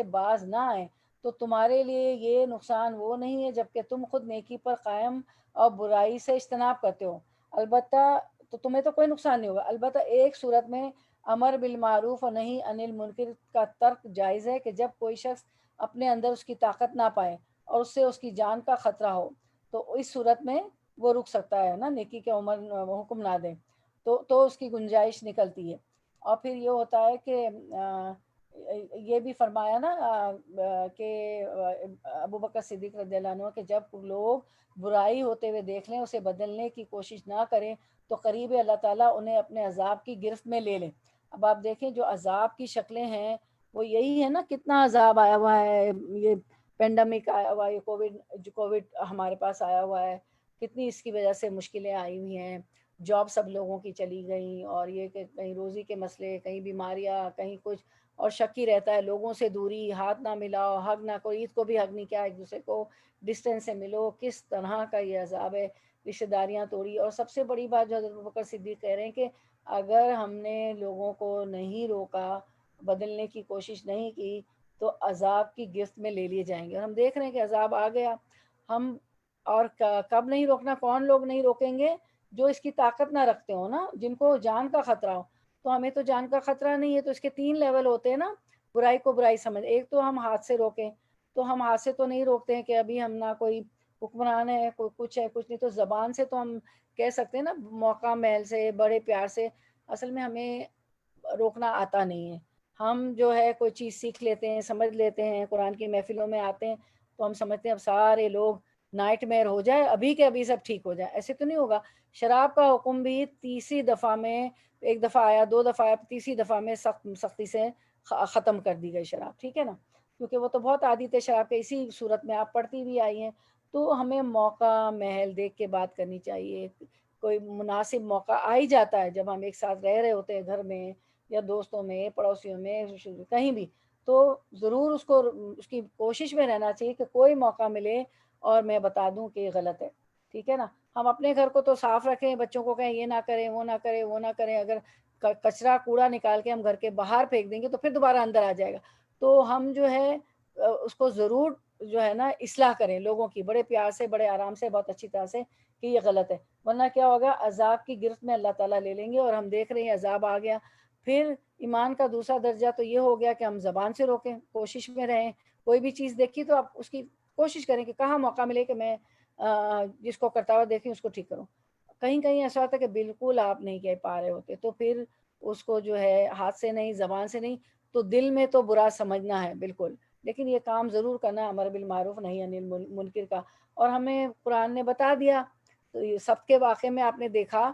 باز نہ آئیں تو تمہارے لیے یہ نقصان وہ نہیں ہے جبکہ تم خود نیکی پر قائم اور برائی سے اجتناب کرتے ہو۔ البتہ تو تمہیں تو کوئی نقصان نہیں ہوگا، البتہ ایک صورت میں امر بالمعروف اور نہی عن المنکر کا ترک جائز ہے کہ جب کوئی شخص اپنے اندر اس کی طاقت نہ پائے اور اس سے اس کی جان کا خطرہ ہو، تو اس صورت میں وہ رک سکتا ہے نا، نیکی کے حکم نہ دیں تو اس کی گنجائش نکلتی ہے۔ اور پھر یہ ہوتا ہے کہ یہ بھی فرمایا نا کہ ابو بکر صدیق رضی اللہ عنہ کہ جب لوگ برائی ہوتے ہوئے دیکھ لیں اسے بدلنے کی کوشش نہ کریں تو قریب اللہ تعالیٰ انہیں اپنے عذاب کی گرفت میں لے لیں۔ اب آپ دیکھیں جو عذاب کی شکلیں ہیں وہ یہی ہے نا، کتنا عذاب آیا ہوا ہے، یہ پینڈیمک آیا ہوا ہے، یہ کووڈ ہمارے پاس آیا ہوا ہے، کتنی اس کی وجہ سے مشکلیں آئی ہوئی ہیں، جاب سب لوگوں کی چلی گئیں، اور یہ کہ کہیں روزی کے مسئلے، کہیں بیماریاں، کہیں کچھ، اور شک ہی رہتا ہے، لوگوں سے دوری، ہاتھ نہ ملاؤ، حق نہ کرو، عید کو بھی حق نہیں کیا ایک دوسرے کو، ڈسٹینس سے ملو، کس طرح کا یہ عذاب ہے، رشتہ داریاں توڑی۔ اور سب سے بڑی بات جو حضرت ابوبکر صدیق کہہ رہے ہیں کہ اگر ہم نے لوگوں کو نہیں روکا، بدلنے کی کوشش نہیں کی تو عذاب کی گرفت میں لے لیے جائیں گے۔ اور ہم دیکھ رہے ہیں کہ عذاب آ گیا، ہم اور کب نہیں روکنا، کون لوگ نہیں روکیں گے؟ جو اس کی طاقت نہ رکھتے ہو نا، جن کو جان کا خطرہ ہو۔ تو ہمیں تو جان کا خطرہ نہیں ہے، تو اس کے 3 لیول ہوتے ہیں نا، برائی کو برائی سمجھ۔ ایک تو ہم ہاتھ سے روکیں، تو ہم ہاتھ سے تو نہیں روکتے ہیں کہ ابھی ہم نہ کوئی حکمران ہے، کوئی کچھ ہے، کچھ نہیں، تو زبان سے تو ہم کہہ سکتے ہیں نا، موقع محل سے، بڑے پیار سے۔ اصل میں ہمیں روکنا آتا نہیں ہے، ہم جو ہے کوئی چیز سیکھ لیتے ہیں، سمجھ لیتے ہیں، قرآن کی محفلوں میں آتے ہیں تو ہم سمجھتے ہیں اب سارے لوگ نائٹ میئر ہو جائے، ابھی کے ابھی سب ٹھیک ہو جائے، ایسے تو نہیں ہوگا۔ شراب کا حکم بھی تیسری دفعہ میں، ایک دفعہ آیا، 2 دفعہ آیا، تیسری دفعہ میں سختی سے ختم کر دی گئی شراب، ٹھیک ہے نا، کیونکہ وہ تو بہت عادی تھے شراب کے، اسی صورت میں آپ پڑھتی بھی آئی ہیں۔ تو ہمیں موقع محل دیکھ کے بات کرنی چاہیے، کوئی مناسب موقع آ ہی جاتا ہے جب ہم ایک ساتھ رہ رہے ہوتے ہیں گھر میں یا دوستوں میں، پڑوسیوں میں، کہیں بھی، تو ضرور اس کی کوشش میں رہنا چاہیے کہ کوئی موقع ملے اور میں بتا دوں کہ یہ غلط ہے، ٹھیک ہے نا۔ ہم اپنے گھر کو تو صاف رکھیں، بچوں کو کہیں یہ نہ کریں، وہ نہ کریں، وہ نہ کریں، اگر کچرا کوڑا نکال کے ہم گھر کے باہر پھینک دیں گے تو پھر دوبارہ اندر آ جائے گا۔ تو ہم جو ہے اس کو ضرور جو ہے نا اصلاح کریں لوگوں کی، بڑے پیار سے، بڑے آرام سے، بہت اچھی طرح سے، کہ یہ غلط ہے، ورنہ کیا ہوگا، عذاب کی گرفت میں اللہ تعالیٰ لے لیں گے۔ اور ہم دیکھ رہے ہیں عذاب آ گیا۔ پھر ایمان کا دوسرا درجہ تو یہ ہو گیا کہ ہم زبان سے روکیں، کوشش میں رہیں، کوئی بھی چیز دیکھی تو آپ اس کی کوشش کریں کہ کہاں موقع ملے کہ میں جس کو کرتا ہوا دیکھیں اس کو ٹھیک کروں۔ کہیں کہیں ایسا ہوتا ہے کہ بالکل آپ نہیں کہہ پا رہے ہوتے، تو پھر اس کو جو ہے ہاتھ سے نہیں، زبان سے نہیں، تو دل میں تو برا سمجھنا ہے بالکل، لیکن یہ کام ضرور کرنا امر بالمعروف نہی عن المنکر کا۔ اور ہمیں قرآن نے بتا دیا، تو یہ سب کے واقعے میں آپ نے دیکھا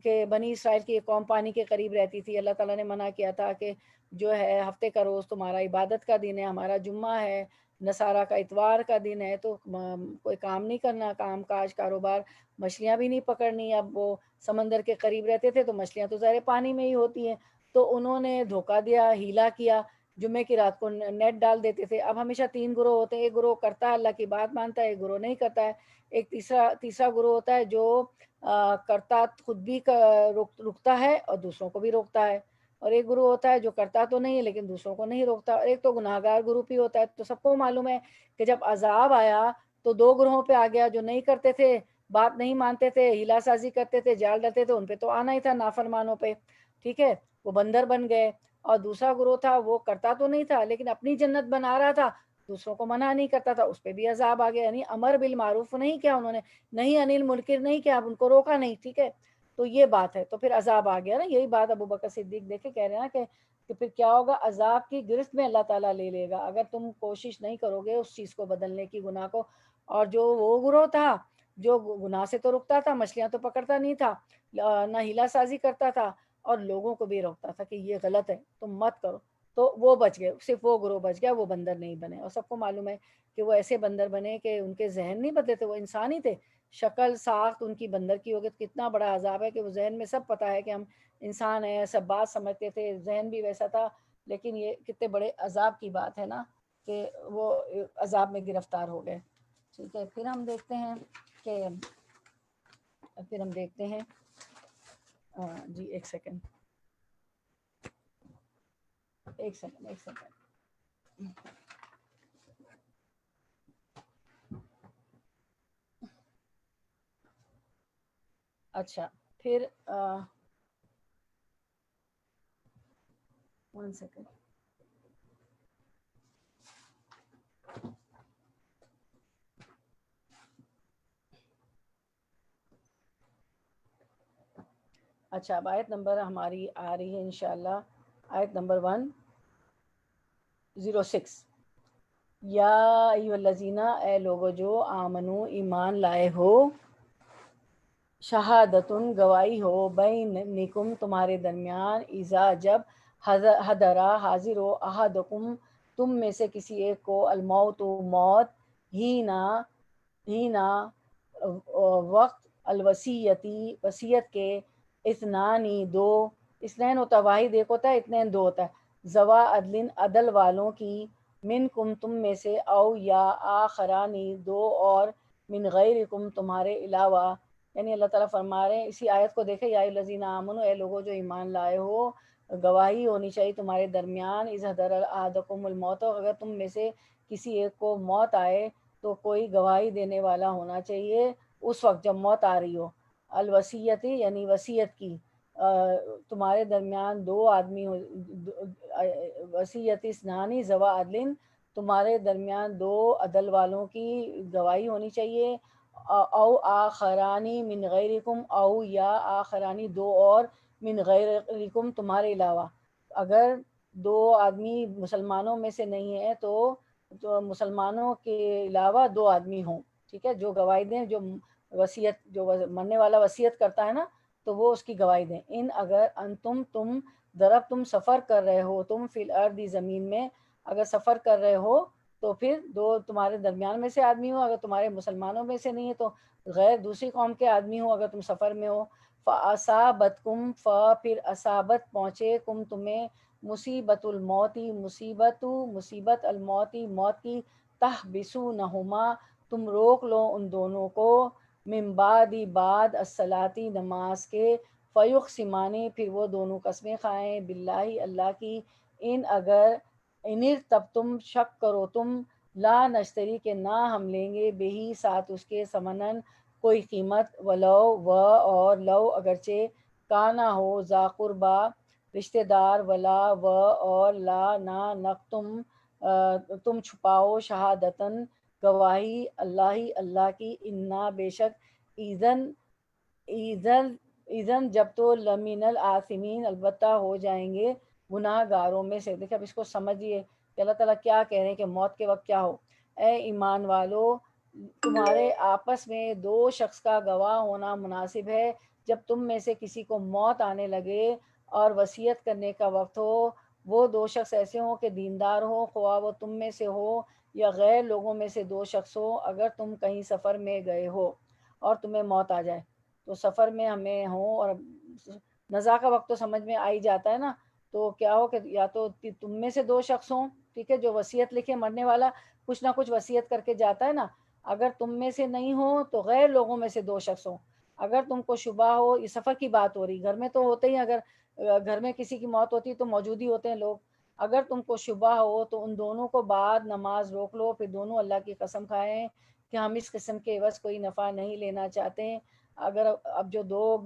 کہ بنی اسرائیل کی ایک قوم پانی کے قریب رہتی تھی، اللہ تعالیٰ نے منع کیا تھا کہ جو ہے ہفتے کا روز تمہارا عبادت کا دن ہے، ہمارا جمعہ ہے، نصارہ کا اتوار کا دن ہے، تو کوئی کام نہیں کرنا، کام کاج، کاروبار، مچھلیاں بھی نہیں پکڑنی۔ اب وہ سمندر کے قریب رہتے تھے تو مچھلیاں تو ظاہر پانی میں ہی ہوتی ہیں، تو انہوں نے دھوکہ دیا، ہیلا کیا، جمعے کی رات کو نیٹ ڈال دیتے تھے۔ اب ہمیشہ 3 گروہ ہوتے ہیں، ایک گروہ کرتا ہے، اللہ کی بات مانتا ہے، ایک گروہ نہیں کرتا ہے، ایک تیسرا گروہ ہوتا ہے جو کرتا خود بھی رکتا ہے اور دوسروں کو بھی روکتا ہے، اور ایک گروہ ہوتا ہے جو کرتا تو نہیں ہے لیکن دوسروں کو نہیں روکتا، اور ایک تو گناہ گار گروپ ہی ہوتا ہے۔ تو سب کو معلوم ہے کہ جب عذاب آیا تو 2 گروہوں پہ آ گیا، جو نہیں کرتے تھے، بات نہیں مانتے تھے، ہیلا سازی کرتے تھے، جال ڈالتے تھے، ان پہ تو آنا ہی تھا، نافرمانوں پہ، ٹھیک ہے، وہ بندر بن گئے۔ اور دوسرا گروہ تھا وہ کرتا تو نہیں تھا لیکن اپنی جنت بنا رہا تھا، دوسروں کو منع نہیں کرتا تھا، اس پہ بھی عذاب آ گیا۔ یعنی امر بالمعروف نہیں کیا انہوں نے، نہیں انل منکر نہیں کیا، اب ان کو روکا نہیں، ٹھیک ہے، تو یہ بات ہے، تو پھر عذاب آ گیا نا۔ یہی بات ابو بکر صدیق دیکھے کہہ رہے ہیں کہ پھر کیا ہوگا، عذاب کی گرفت میں اللہ تعالیٰ لے لے گا اگر تم کوشش نہیں کرو گے اس چیز کو بدلنے کی، گناہ کو۔ اور جو وہ گروہ تھا جو گناہ سے تو رکتا تھا، مچھلیاں تو پکڑتا نہیں تھا، نہ ہیلا سازی کرتا تھا، اور لوگوں کو بھی روکتا تھا کہ یہ غلط ہے، تم مت کرو، تو وہ بچ گئے، صرف وہ گروہ بچ گیا، وہ بندر نہیں بنے. اور سب کو معلوم ہے کہ وہ ایسے بندر بنے کہ ان کے ذہن نہیں بدلے تھے، وہ انسان ہی تھے، شکل ساخت ان کی بندر کی ہو گئی. کتنا بڑا عذاب ہے کہ وہ ذہن میں سب پتہ ہے کہ ہم انسان ہیں، سب بات سمجھتے تھے، ذہن بھی ویسا تھا، لیکن یہ کتنے بڑے عذاب کی بات ہے نا کہ وہ عذاب میں گرفتار ہو گئے. ٹھیک ہے، پھر ہم دیکھتے ہیں جی ایک سیکنڈ. اچھا پھر 1 سیکنڈ. اچھا اب آیت نمبر ہماری آ رہی ہے انشاءاللہ، آیت نمبر 106. یا ایھا الذین، اے لوگو جو آمنو ایمان لائے ہو، شہادتن گواہی ہو، بینکم تمہارے درمیان، اذا جب، حضرا حاضر ہو، احدکم تم میں سے کسی ایک کو، الموت موت، ہینا وقت، الوصیتی وصیت کے، اثنانی دو، اثنین ہوتا واحد ایک ہوتا ہے، اثنین دو ہوتا ہے، ذوا عدل عدل والوں کی، منکم تم میں سے، او یا آخرانی دو اور، من غیرکم تمہارے علاوہ. یعنی اللہ تعالیٰ فرما رہے ہیں، اسی آیت کو دیکھیں، یا الذین آمنو، اے لوگوں جو ایمان لائے ہو، گواہی ہونی چاہیے تمہارے درمیان، اذ حضر احدکم الموت، اگر تم میں سے کسی ایک کو موت آئے تو کوئی گواہی دینے والا ہونا چاہیے اس وقت جب موت آ رہی ہو. الوصیتی یعنی وصیت کی، تمہارے درمیان دو آدمی ہو، وصیت اثنانی ذوا عدل، تمہارے درمیان دو عدل والوں کی گواہی ہونی چاہیے، او آخرانی من غیرکم، او یا آخرانی دو اور، من غیرکم تمہارے علاوہ. اگر دو آدمی مسلمانوں میں سے نہیں ہیں تو مسلمانوں کے علاوہ دو آدمی ہوں، ٹھیک ہے، جو گواہی دیں، جو وصیت، جو مرنے والا وصیت کرتا ہے نا تو وہ اس کی گواہی دیں. ان اگر انتم تم ضرب تم سفر کر رہے ہو، تم فی الارض زمین میں اگر سفر کر رہے ہو تو پھر دو تمہارے درمیان میں سے آدمی ہو، اگر تمہارے مسلمانوں میں سے نہیں ہے تو غیر دوسری قوم کے آدمی ہو، اگر تم سفر میں ہو. فاصابتکم، پھر اصابت پہنچے، کم تمہیں، مصیبت الموتی مصیبت الموتی موت کی، تحبسونہما تم روک لو ان دونوں کو، من بعد الصلاۃ نماز کے، فیقسمانی پھر وہ دونوں قسمیں کھائیں، باللہ اللہ کی، ان اگر تب تم شک کرو تم، لا نشتری کے نہ ہم لیں گے، بہی ساتھ اس کے، ثمنن کوئی قیمت، ولو اور لو اگرچہ، کانا ہو، ذا قربا رشتہ دار، ولا اور لا نہ نقتم تم چھپاؤ، شہادتن گواہی، اللہ کی، انا بے شک، ایزن جب تو، لمن الآثمین البتہ ہو جائیں گے گناہ گاروں میں سے. دیکھیں اب اس کو سمجھیے کہ اللہ تعالیٰ کیا کہہ رہے ہیں کہ موت کے وقت کیا ہو. اے ایمان والو، تمہارے آپس میں دو شخص کا گواہ ہونا مناسب ہے جب تم میں سے کسی کو موت آنے لگے اور وصیت کرنے کا وقت ہو. وہ دو شخص ایسے ہوں کہ دیندار ہو، خواہ وہ تم میں سے ہو یا غیر لوگوں میں سے دو شخص ہو. اگر تم کہیں سفر میں گئے ہو اور تمہیں موت آ جائے، تو سفر میں ہمیں ہوں اور نزا کا وقت تو سمجھ میں آ ہی جاتا ہے نا، تو کیا ہو کہ یا تو تم میں سے دو شخص ہوں، ٹھیک ہے، جو وصیت لکھے، مرنے والا کچھ نہ کچھ وصیت کر کے جاتا ہے نا. اگر تم میں سے نہیں ہو تو غیر لوگوں میں سے دو شخص ہوں. اگر تم کو شبہ ہو، یہ سفر کی بات ہو رہی، گھر میں تو ہوتے ہی، اگر گھر میں کسی کی موت ہوتی ہے تو موجود ہی ہوتے ہیں لوگ. اگر تم کو شبہ ہو تو ان دونوں کو بعد نماز روک لو، پھر دونوں اللہ کی قسم کھائیں کہ ہم اس قسم کے عوض کوئی نفع نہیں لینا چاہتے. اگر اب جو دو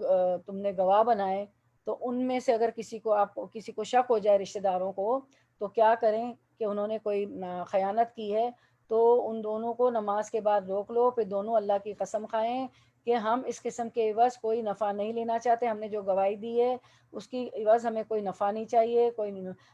تم نے گواہ بنائے تو ان میں سے اگر کسی کو شک ہو جائے رشتہ داروں کو، تو کیا کریں کہ انہوں نے کوئی خیانت کی ہے، تو ان دونوں کو نماز کے بعد روک لو، پھر دونوں اللہ کی قسم کھائیں کہ ہم اس قسم کے عوض کوئی نفع نہیں لینا چاہتے، ہم نے جو گواہی دی ہے اس کی عوض ہمیں کوئی نفع نہیں چاہیے،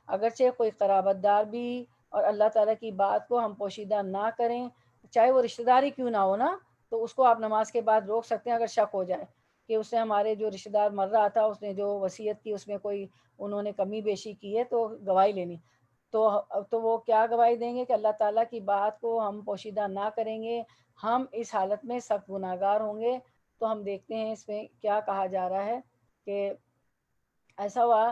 اگرچہ کوئی قرابت دار بھی، اور اللہ تعالیٰ کی بات کو ہم پوشیدہ نہ کریں، چاہے وہ رشتہ داری کیوں نہ ہو نا، تو اس کو آپ نماز کے بعد روک سکتے ہیں اگر شک ہو جائے کہ اس نے، ہمارے جو رشتہ دار مر رہا تھا، اس نے جو وصیت کی اس میں کوئی انہوں نے کمی بیشی کی ہے تو گواہی لینی. تو وہ کیا گواہی دیں گے کہ اللہ تعالیٰ کی بات کو ہم پوشیدہ نہ کریں گے، ہم اس حالت میں سخت گناہگار ہوں گے۔ تو ہم دیکھتے ہیں اس میں کیا کہا جا رہا ہے کہ ایسا ہوا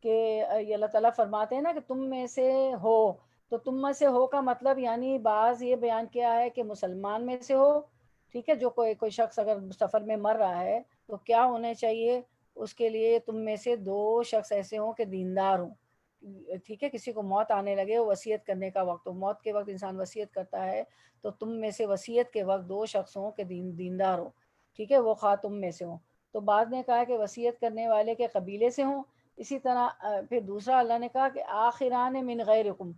کہ یہ اللہ تعالیٰ فرماتے ہیں نا کہ تم میں سے ہو، تو تم میں سے ہو کا مطلب یعنی بعض یہ بیان کیا ہے کہ مسلمان میں سے ہو، ٹھیک ہے، جو کوئی شخص اگر سفر میں مر رہا ہے تو کیا ہونے چاہیے اس کے لیے، تم میں سے 2 شخص ایسے ہوں کہ دیندار ہوں، ٹھیک ہے، کسی کو موت آنے لگے، وصیت کرنے کا وقت ہو، موت کے وقت انسان وصیت کرتا ہے، تو تم میں سے وصیت کے وقت 2 شخص ہوں کہ دیندار ہوں، ٹھیک ہے، وہ خواہ تم میں سے ہوں۔ تو بعد نے کہا کہ وصیت کرنے والے کے قبیلے سے ہوں۔ اسی طرح پھر دوسرا اللہ نے کہا کہ آخران من غیرکم،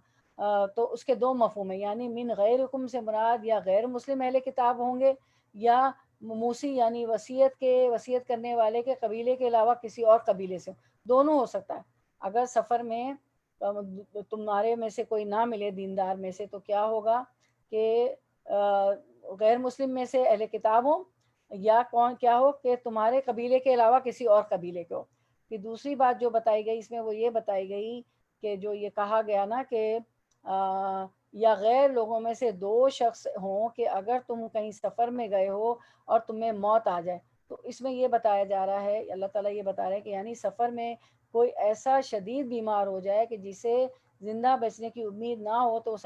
تو اس کے 2 مفہوم ہیں، یعنی من غیرکم سے مراد یا غیر مسلم اہل کتاب ہوں گے، یا موسی یعنی وصیت کرنے والے کے قبیلے کے علاوہ کسی اور قبیلے سے، دونوں ہو سکتا ہے۔ اگر سفر میں تمہارے میں سے کوئی نہ ملے دیندار میں سے، تو کیا ہوگا کہ غیر مسلم میں سے اہل کتاب ہوں، یا کیا ہو کہ تمہارے قبیلے کے علاوہ کسی اور قبیلے کے ہو۔ پھر دوسری بات جو بتائی گئی اس میں وہ یہ بتائی گئی کہ جو یہ کہا گیا نا کہ یا غیر لوگوں میں سے 2 شخص ہوں کہ اگر تم کہیں سفر میں گئے ہو اور تمہیں موت آ جائے، تو اس میں یہ بتایا جا رہا ہے، اللہ تعالیٰ یہ بتا رہے ہیں کہ یعنی سفر میں کوئی ایسا شدید بیمار ہو جائے کہ جسے زندہ بچنے کی امید نہ ہو، تو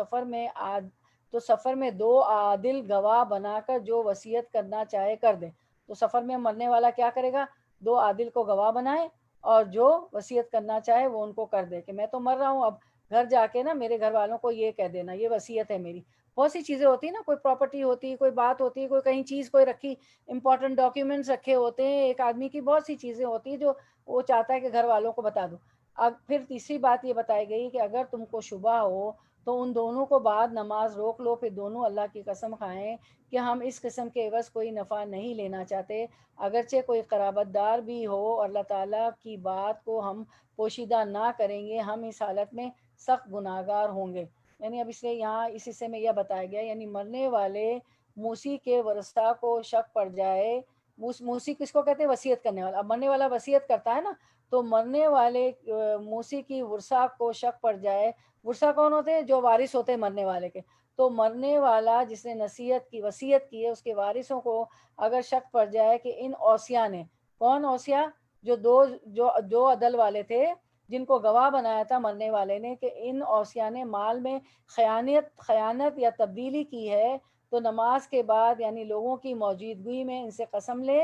سفر میں 2 عادل گواہ بنا کر جو وصیت کرنا چاہے کر دے۔ تو سفر میں مرنے والا کیا کرے گا؟ 2 عادل کو گواہ بنائے اور جو وصیت کرنا چاہے وہ ان کو کر دے کہ میں تو مر رہا ہوں، اب گھر جا کے نا میرے گھر والوں کو یہ کہہ دینا، یہ وصیت ہے میری۔ بہت سی چیزیں ہوتی ہیں نا، کوئی پراپرٹی ہوتی ہے، کوئی بات ہوتی ہے، کوئی کہیں چیز کوئی رکھی، امپورٹنٹ ڈاکیومنٹس رکھے ہوتے ہیں، ایک آدمی کی بہت سی چیزیں ہوتی ہیں جو وہ چاہتا ہے کہ گھر والوں کو بتا دو۔ اب پھر تیسری بات یہ بتائی گئی کہ اگر تم کو شبہ ہو تو ان دونوں کو بعد نماز روک لو، پھر دونوں اللہ کی قسم کھائیں کہ ہم اس قسم کے عوض کوئی نفع نہیں لینا چاہتے، اگرچہ کوئی قرابت دار بھی ہو، اور اللہ تعالیٰ کی بات کو ہم پوشیدہ نہ کریں گے، ہم اس حالت میں سخت گناہگار ہوں گے۔ یعنی اب اس لیے یہاں اس حصے میں یہ بتایا گیا، یعنی مرنے والے موسی کے ورثاء کو شک پڑ جائے، موسی کس کو کہتے ہیں؟ وصیت کرنے والا۔ اب مرنے والا وصیت کرتا ہے نا، تو مرنے والے موسی کی ورثاء کو شک پڑ جائے، ورثاء کون ہوتے ہیں؟ جو وارث ہوتے ہیں مرنے والے کے۔ تو مرنے والا جس نے وصیت کی ہے، اس کے وارثوں کو اگر شک پڑ جائے کہ ان اوصیاء نے، کون اوصیاء؟ جو عدل والے تھے، جن کو گواہ بنایا تھا مرنے والے نے کہ ان اوصیاء نے مال میں خیانت یا تبدیلی کی ہے، تو نماز کے بعد یعنی لوگوں کی موجودگی میں ان سے قسم لے،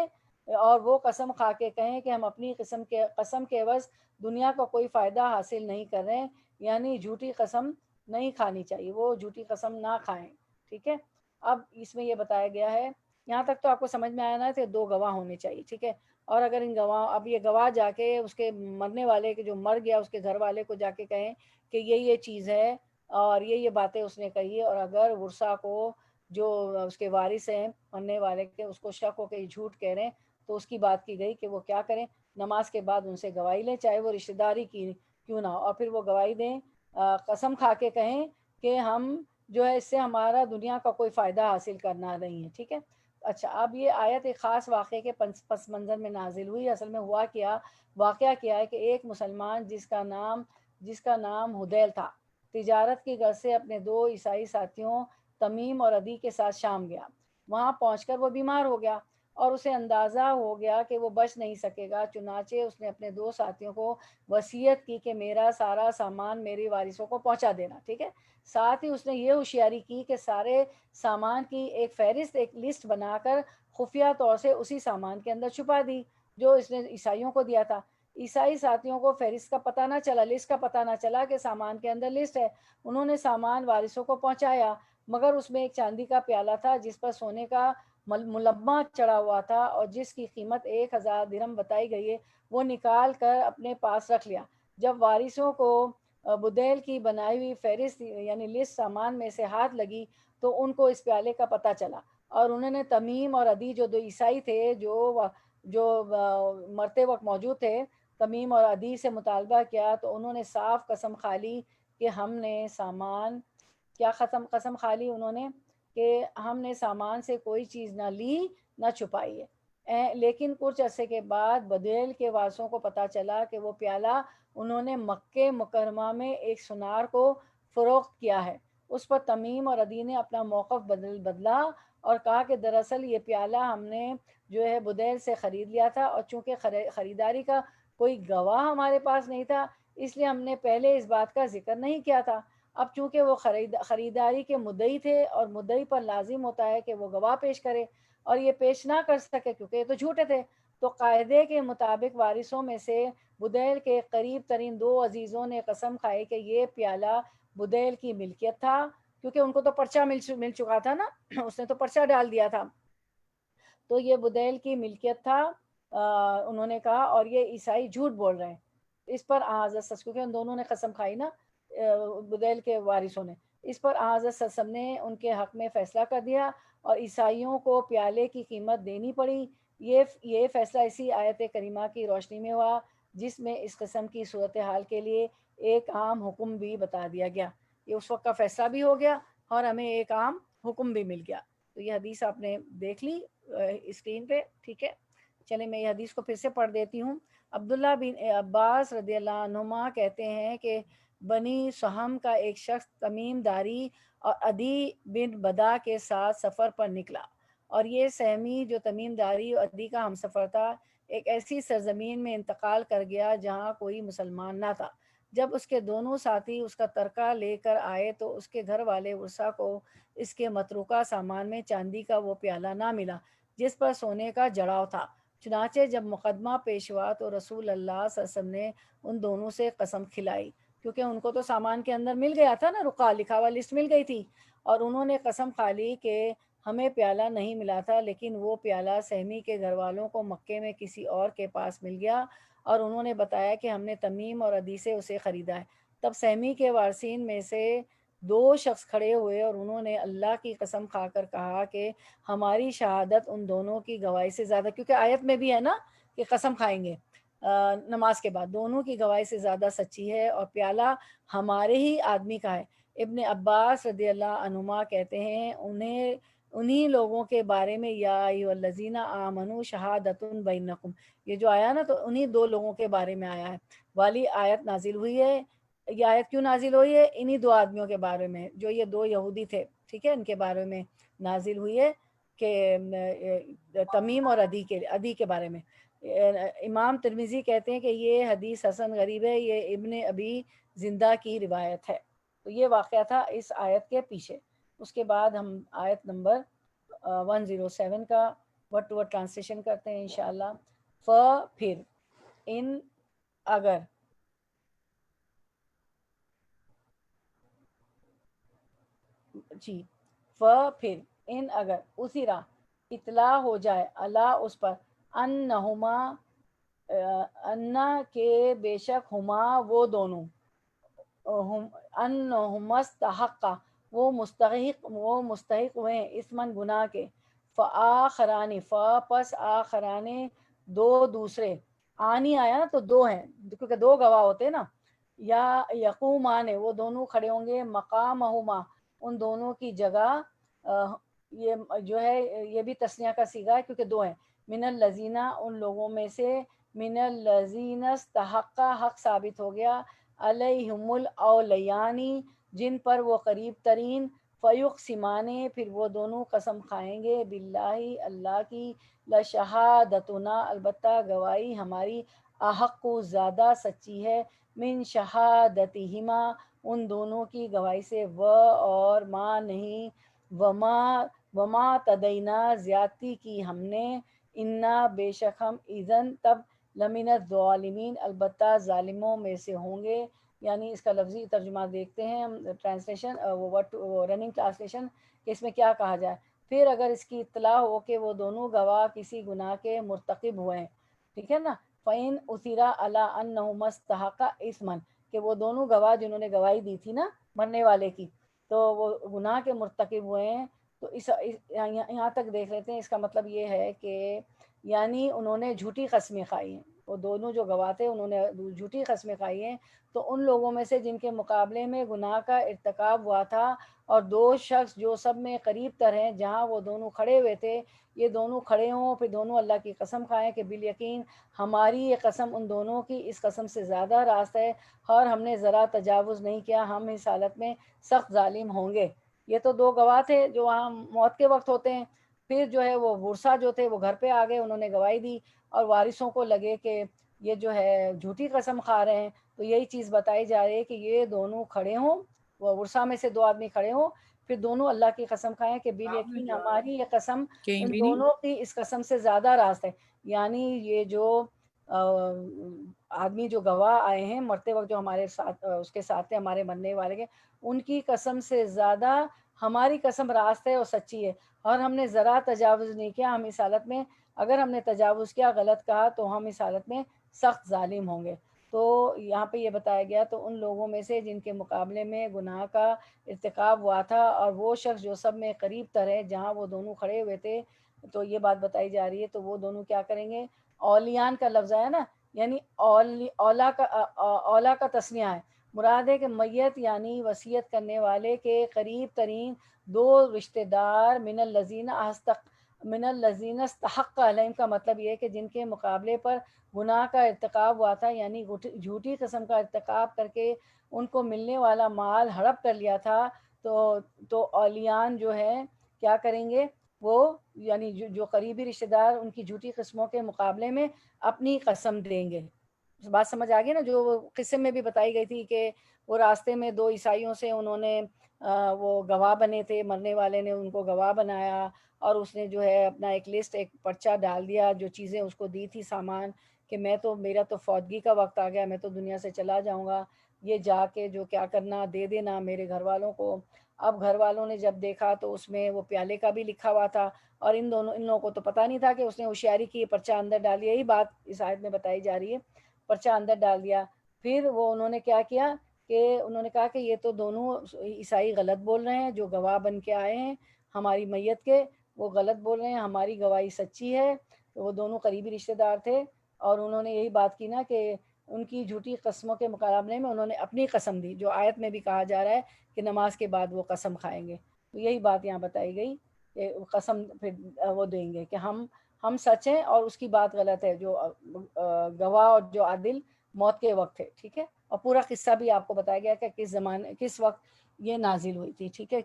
اور وہ قسم کھا کے کہیں کہ ہم اپنی قسم کے عوض دنیا کا کوئی فائدہ حاصل نہیں کر رہے، یعنی جھوٹی قسم نہیں کھانی چاہیے، وہ جھوٹی قسم نہ کھائیں، ٹھیک ہے۔ اب اس میں یہ بتایا گیا ہے، یہاں تک تو آپ کو سمجھ میں آیا نا کہ 2 گواہ ہونے چاہیے، ٹھیک ہے۔ اور اگر اب یہ گواہ جا کے اس کے مرنے والے کے جو مر گیا اس کے گھر والے کو جا کے کہیں کہ یہ چیز ہے اور یہ باتیں اس نے کہی ہے، اور اگر ورثاء کو جو اس کے وارث ہیں مرنے والے کے، اس کو شک ہو کہ یہ جھوٹ کہہ رہے ہیں، تو اس کی بات کی گئی کہ وہ کیا کریں، نماز کے بعد ان سے گواہی لیں، چاہے وہ رشتہ داری کی کیوں نہ ہو، اور پھر وہ گواہی دیں، قسم کھا کے کہیں کہ ہم جو ہے اس سے ہمارا دنیا کا کوئی فائدہ حاصل کرنا نہیں ہے، ٹھیک ہے۔ اچھا، اب یہ آیت ایک خاص واقعے کے پس منظر میں نازل ہوئی۔ اصل میں واقعہ کیا ہے کہ ایک مسلمان جس کا نام حدیل تھا، تجارت کی غرض سے اپنے 2 عیسائی ساتھیوں تمیم اور عدی کے ساتھ شام گیا۔ وہاں پہنچ کر وہ بیمار ہو گیا اور اسے اندازہ ہو گیا کہ وہ بچ نہیں سکے گا، چنانچہ اس نے اپنے 2 ساتھیوں کو وصیت کی کہ میرا سارا سامان میری وارثوں کو پہنچا دینا، ٹھیک ہے۔ ساتھ ہی اس نے یہ ہوشیاری کی کہ سارے سامان کی ایک فہرست، ایک لسٹ بنا کر خفیہ طور سے اسی سامان کے اندر چھپا دی جو اس نے عیسائیوں کو دیا تھا۔ عیسائی ساتھیوں کو فہرست کا پتہ نہ چلا، لسٹ کا پتہ نہ چلا کہ سامان کے اندر لسٹ ہے۔ انہوں نے سامان وارثوں کو پہنچایا، مگر اس میں ایک چاندی کا پیالہ تھا جس پر سونے کا ملمہ چڑھا ہوا تھا اور جس کی قیمت 1000 درہم بتائی گئی ہے، وہ نکال کر اپنے پاس رکھ لیا۔ جب وارثوں کو بدیل کی بنائی ہوئی فہرست یعنی لسٹ سامان میں سے ہاتھ لگی تو ان کو اس پیالے کا پتہ چلا، اور انہوں نے تمیم اور عدی جو 2 عیسائی تھے جو مرتے وقت موجود تھے، تمیم اور عدی سے مطالبہ کیا، تو انہوں نے صاف قسم کھا لی کہ ہم نے سامان قسم کھا لی انہوں نے کہ ہم نے سامان سے کوئی چیز نہ لی نہ چھپائی ہے۔ لیکن کچھ عرصے کے بعد بدیل کے وارثوں کو پتہ چلا کہ وہ پیالہ انہوں نے مکہ مکرمہ میں ایک سنار کو فروخت کیا ہے۔ اس پر تمیم اور عدی نے اپنا موقف بدلا اور کہا کہ دراصل یہ پیالہ ہم نے جو ہے بدیل سے خرید لیا تھا، اور چونکہ خریداری کا کوئی گواہ ہمارے پاس نہیں تھا اس لیے ہم نے پہلے اس بات کا ذکر نہیں کیا تھا۔ اب چونکہ وہ خریداری کے مدعی تھے اور مدعی پر لازم ہوتا ہے کہ وہ گواہ پیش کرے، اور یہ پیش نہ کر سکے کیونکہ یہ تو جھوٹے تھے، تو قاعدے کے مطابق وارثوں میں سے بدیل کے قریب ترین 2 عزیزوں نے قسم کھائی کہ یہ پیالہ بدیل کی ملکیت تھا، کیونکہ ان کو تو پرچہ مل چکا تھا نا، اس نے تو پرچہ ڈال دیا تھا، تو یہ بدیل کی ملکیت تھا۔ انہوں نے کہا اور یہ عیسائی جھوٹ بول رہے ہیں۔ اس پر حضرت صلی، کیونکہ ان دونوں نے قسم کھائی نا بدیل کے وارثوں نے، اس پر حضرت صلی اللہ علیہ وسلم نے ان کے حق میں فیصلہ کر دیا اور عیسائیوں کو پیالے کی قیمت دینی پڑی۔ یہ فیصلہ اسی آیت کریمہ کی روشنی میں ہوا جس میں اس قسم کی صورتحال کے لیے ایک عام حکم بھی بتا دیا گیا۔ یہ اس وقت کا فیصلہ بھی ہو گیا اور ہمیں ایک عام حکم بھی مل گیا۔ تو یہ حدیث آپ نے دیکھ لی اسکرین پہ، ٹھیک ہے۔ چلیں میں یہ حدیث کو پھر سے پڑھ دیتی ہوں۔ عبداللہ بن عباس رضی اللہ عنہما کہتے ہیں کہ بنی سہم کا ایک شخص تمیم داری اور عدی بن بدا کے ساتھ سفر پر نکلا، اور یہ سہمی جو تمیم داری اور عدی کا ہم سفر تھا ایک ایسی سرزمین میں انتقال کر گیا جہاں کوئی مسلمان نہ تھا۔ جب اس کے دونوں ساتھی اس کا ترکہ لے کر آئے تو اس کے گھر والے ورثہ کو اس کے متروکہ سامان میں چاندی کا وہ پیالہ نہ ملا جس پر سونے کا جڑاؤ تھا۔ چنانچہ جب مقدمہ پیش ہوا تو رسول اللہ صلی اللہ علیہ وسلم نے ان دونوں سے قسم کھلائی، کیونکہ ان کو تو سامان کے اندر مل گیا تھا نا، رقعہ لکھا ہوا لسٹ مل گئی تھی، اور انہوں نے قسم کھا لی کہ ہمیں پیالہ نہیں ملا تھا، لیکن وہ پیالہ سہمی کے گھر والوں کو مکے میں کسی اور کے پاس مل گیا، اور انہوں نے بتایا کہ ہم نے تمیم اور عدی سے اسے خریدا ہے۔ تب سہمی کے وارثین میں سے 2 شخص کھڑے ہوئے اور انہوں نے اللہ کی قسم کھا کر کہا کہ ہماری شہادت ان دونوں کی گواہی سے زیادہ، کیونکہ آیت میں بھی ہے نا کہ قسم کھائیں گے نماز کے بعد، دونوں کی گواہی سے زیادہ سچی ہے اور پیالہ ہمارے ہی آدمی کا ہے۔ ابن عباس رضی اللہ عنہما کہتے ہیں انہی لوگوں کے بارے میں یا ایھا الذین آمنوا شہادۃ بینکم، یہ جو آیا نا تو انہی 2 لوگوں کے بارے میں آیا ہے والی آیت نازل ہوئی ہے۔ یہ آیت کیوں نازل ہوئی ہے؟ انہی 2 آدمیوں کے بارے میں جو یہ 2 یہودی تھے، ٹھیک ہے، ان کے بارے میں نازل ہوئی ہے کہ تمیم اور عدی کے بارے میں۔ امام ترمذی کہتے ہیں کہ یہ حدیث حسن غریب ہے، یہ ابن ابی زندہ کی روایت ہے۔ تو یہ واقعہ تھا اس آیت کے پیچھے۔ اس کے بعد ہم آیت نمبر 107 کا ورڈ ٹو ورڈ ٹرانسلیشن کرتے ہیں انشاءاللہ۔ پھر، ان اگر، جی، پھر ان اگر اسیرا اطلاع ہو جائے اللہ اس پر انہما انا کے بے شک ہما وہ دونوں، انہما استحقا وہ مستحق ہوئے اسمن گناہ کے، فآخران پس آخران 2 دوسرے، آنی آیا نا تو 2 ہیں کیونکہ 2 گواہ ہوتے نا، یا یقومان وہ دونوں کھڑے ہوں گے مقامہما ان دونوں کی جگہ، یہ جو ہے یہ بھی تسنیہ کا صیغہ ہے کیونکہ 2 ہیں، من الذین ان لوگوں میں سے، من الذین استحق حق ثابت ہو گیا، علیہم الاولیانی جن پر وہ قریب ترین، فیقسمان پھر وہ دونوں قسم کھائیں گے، باللہ اللہ کی، لشہادتنا البتہ گواہی ہماری، احق زیادہ سچی ہے، من شہادتہما ان دونوں کی گواہی سے، اور ما نہیں، وما تدینا زیادتی کی ہم نے، انا بے شک ہم، اذن تب، لمن الظالمین البتہ ظالموں میں سے ہوں گے۔ یعنی اس کا لفظی ترجمہ دیکھتے ہیں ہم، ٹرانسلیشن رننگ ٹرانسلیشن کہ اس میں کیا کہا جائے۔ پھر اگر اس کی اطلاع ہو کہ وہ دونوں گواہ کسی گناہ کے مرتکب ہوئے ہیں، ٹھیک ہے نا، فَإِنْ أُثِرَ عَلَىٰ أَنَّهُمَا اسْتَحَقَّا إِثْمًا کہ وہ دونوں گواہ جنہوں نے گواہی دی تھی نا مرنے والے کی، تو وہ گناہ کے مرتکب ہوئے ہیں، تو یہاں تک دیکھ لیتے ہیں۔ اس کا مطلب یہ ہے کہ یعنی انہوں نے جھوٹی قسمیں کھائی ہیں، وہ دونوں جو گواہ تھے انہوں نے جھوٹی قسمیں کھائی ہیں، تو ان لوگوں میں سے جن کے مقابلے میں گناہ کا ارتکاب ہوا تھا، اور دو شخص جو سب میں قریب تر ہیں جہاں وہ دونوں کھڑے ہوئے تھے، یہ دونوں کھڑے ہوں پھر دونوں اللہ کی قسم کھائیں کہ بالیقین ہماری یہ قسم ان دونوں کی اس قسم سے زیادہ راست ہے، اور ہم نے ذرا تجاوز نہیں کیا، ہم اس حالت میں سخت ظالم ہوں گے۔ یہ تو دو گواہ تھے جو وہاں موت کے وقت ہوتے ہیں۔ پھر جو ہے وہ ورثہ جو تھے وہ گھر پہ آ گئے، انہوں نے گواہی دی، اور وارثوں کو لگے کہ یہ جو ہے جھوٹی قسم کھا رہے ہیں، تو یہی چیز بتائی جا رہی ہے کہ یہ دونوں کھڑے ہوں، وہ ورثہ میں سے دو آدمی کھڑے ہوں، پھر دونوں اللہ کی قسم کھائیں کہ بالیقین ہماری یہ قسم ان دونوں کی اس قسم سے زیادہ راست ہے۔ یعنی یہ جو آدمی جو گواہ آئے ہیں مرتے وقت جو ہمارے ساتھ اس کے ساتھ تھے، ہمارے مرنے والے کے، ان کی قسم سے زیادہ ہماری قسم راست ہے اور سچی ہے، اور ہم نے ذرا تجاوز نہیں کیا، ہم اس حالت میں اگر ہم نے تجاوز کیا، غلط کہا، تو ہم اس حالت میں سخت ظالم ہوں گے۔ تو یہاں پہ یہ بتایا گیا تو ان لوگوں میں سے جن کے مقابلے میں گناہ کا ارتکاب ہوا تھا، اور وہ شخص جو سب میں قریب تر ہے جہاں وہ دونوں کھڑے ہوئے تھے، تو یہ بات بتائی جا رہی ہے، تو وہ دونوں کیا کریں گے؟ اولیان کا لفظ ہے نا، یعنی اولا کا تسنیہ ہے، مراد ہے کہ میت یعنی وصیت کرنے والے کے قریب ترین دو رشتہ دار، من الذین استحق علیہم کا مطلب یہ ہے کہ جن کے مقابلے پر گناہ کا ارتکاب ہوا تھا، یعنی جھوٹی قسم کا ارتکاب کر کے ان کو ملنے والا مال ہڑپ کر لیا تھا، تو اولیان جو ہے کیا کریں گے؟ وہ یعنی جو قریبی رشتہ دار ان کی جھوٹی قسموں کے مقابلے میں اپنی قسم دیں گے۔ بات سمجھ آ گئی نا؟ جو قصے میں بھی بتائی گئی تھی کہ وہ راستے میں دو عیسائیوں سے انہوں نے وہ گواہ بنے تھے، مرنے والے نے ان کو گواہ بنایا، اور اس نے جو ہے اپنا ایک لسٹ، ایک پرچہ ڈال دیا، جو چیزیں اس کو دی تھی سامان، کہ میرا تو فوتگی کا وقت آ گیا، میں تو دنیا سے چلا جاؤں گا، یہ جا کے جو کیا کرنا دے دینا میرے گھر والوں کو۔ اب گھر والوں نے جب دیکھا تو اس میں وہ پیالے کا بھی لکھا ہوا تھا، اور ان لوگوں کو تو پتہ نہیں تھا کہ اس نے ہوشیاری کی، پرچہ اندر ڈال دیا، یہی بات اس آیت میں بتائی جا رہی ہے، پرچہ اندر ڈال دیا۔ پھر وہ انہوں نے کیا کیا کہ انہوں نے کہا کہ یہ تو دونوں عیسائی غلط بول رہے ہیں، جو گواہ بن کے آئے ہیں ہماری میت کے، وہ غلط بول رہے ہیں، ہماری گواہی سچی ہے۔ تو وہ دونوں قریبی رشتہ دار تھے، اور انہوں نے یہی بات کی نا کہ ان کی جھوٹی قسموں کے مقابلے میں انہوں نے اپنی قسم دی، جو آیت میں بھی کہا جا رہا ہے کہ نماز کے بعد وہ قسم کھائیں گے۔ تو یہی بات یہاں بتائی گئی کہ قسم پھر وہ دیں گے کہ ہم سچ ہیں اور اس کی بات غلط ہے، جو گواہ اور جو عادل موت کے وقت ہے، ٹھیک ہے۔ اور پورا قصہ بھی آپ کو بتایا گیا کہ کس وقت یہ نازل ہوئی تھی، ٹھیک ہے،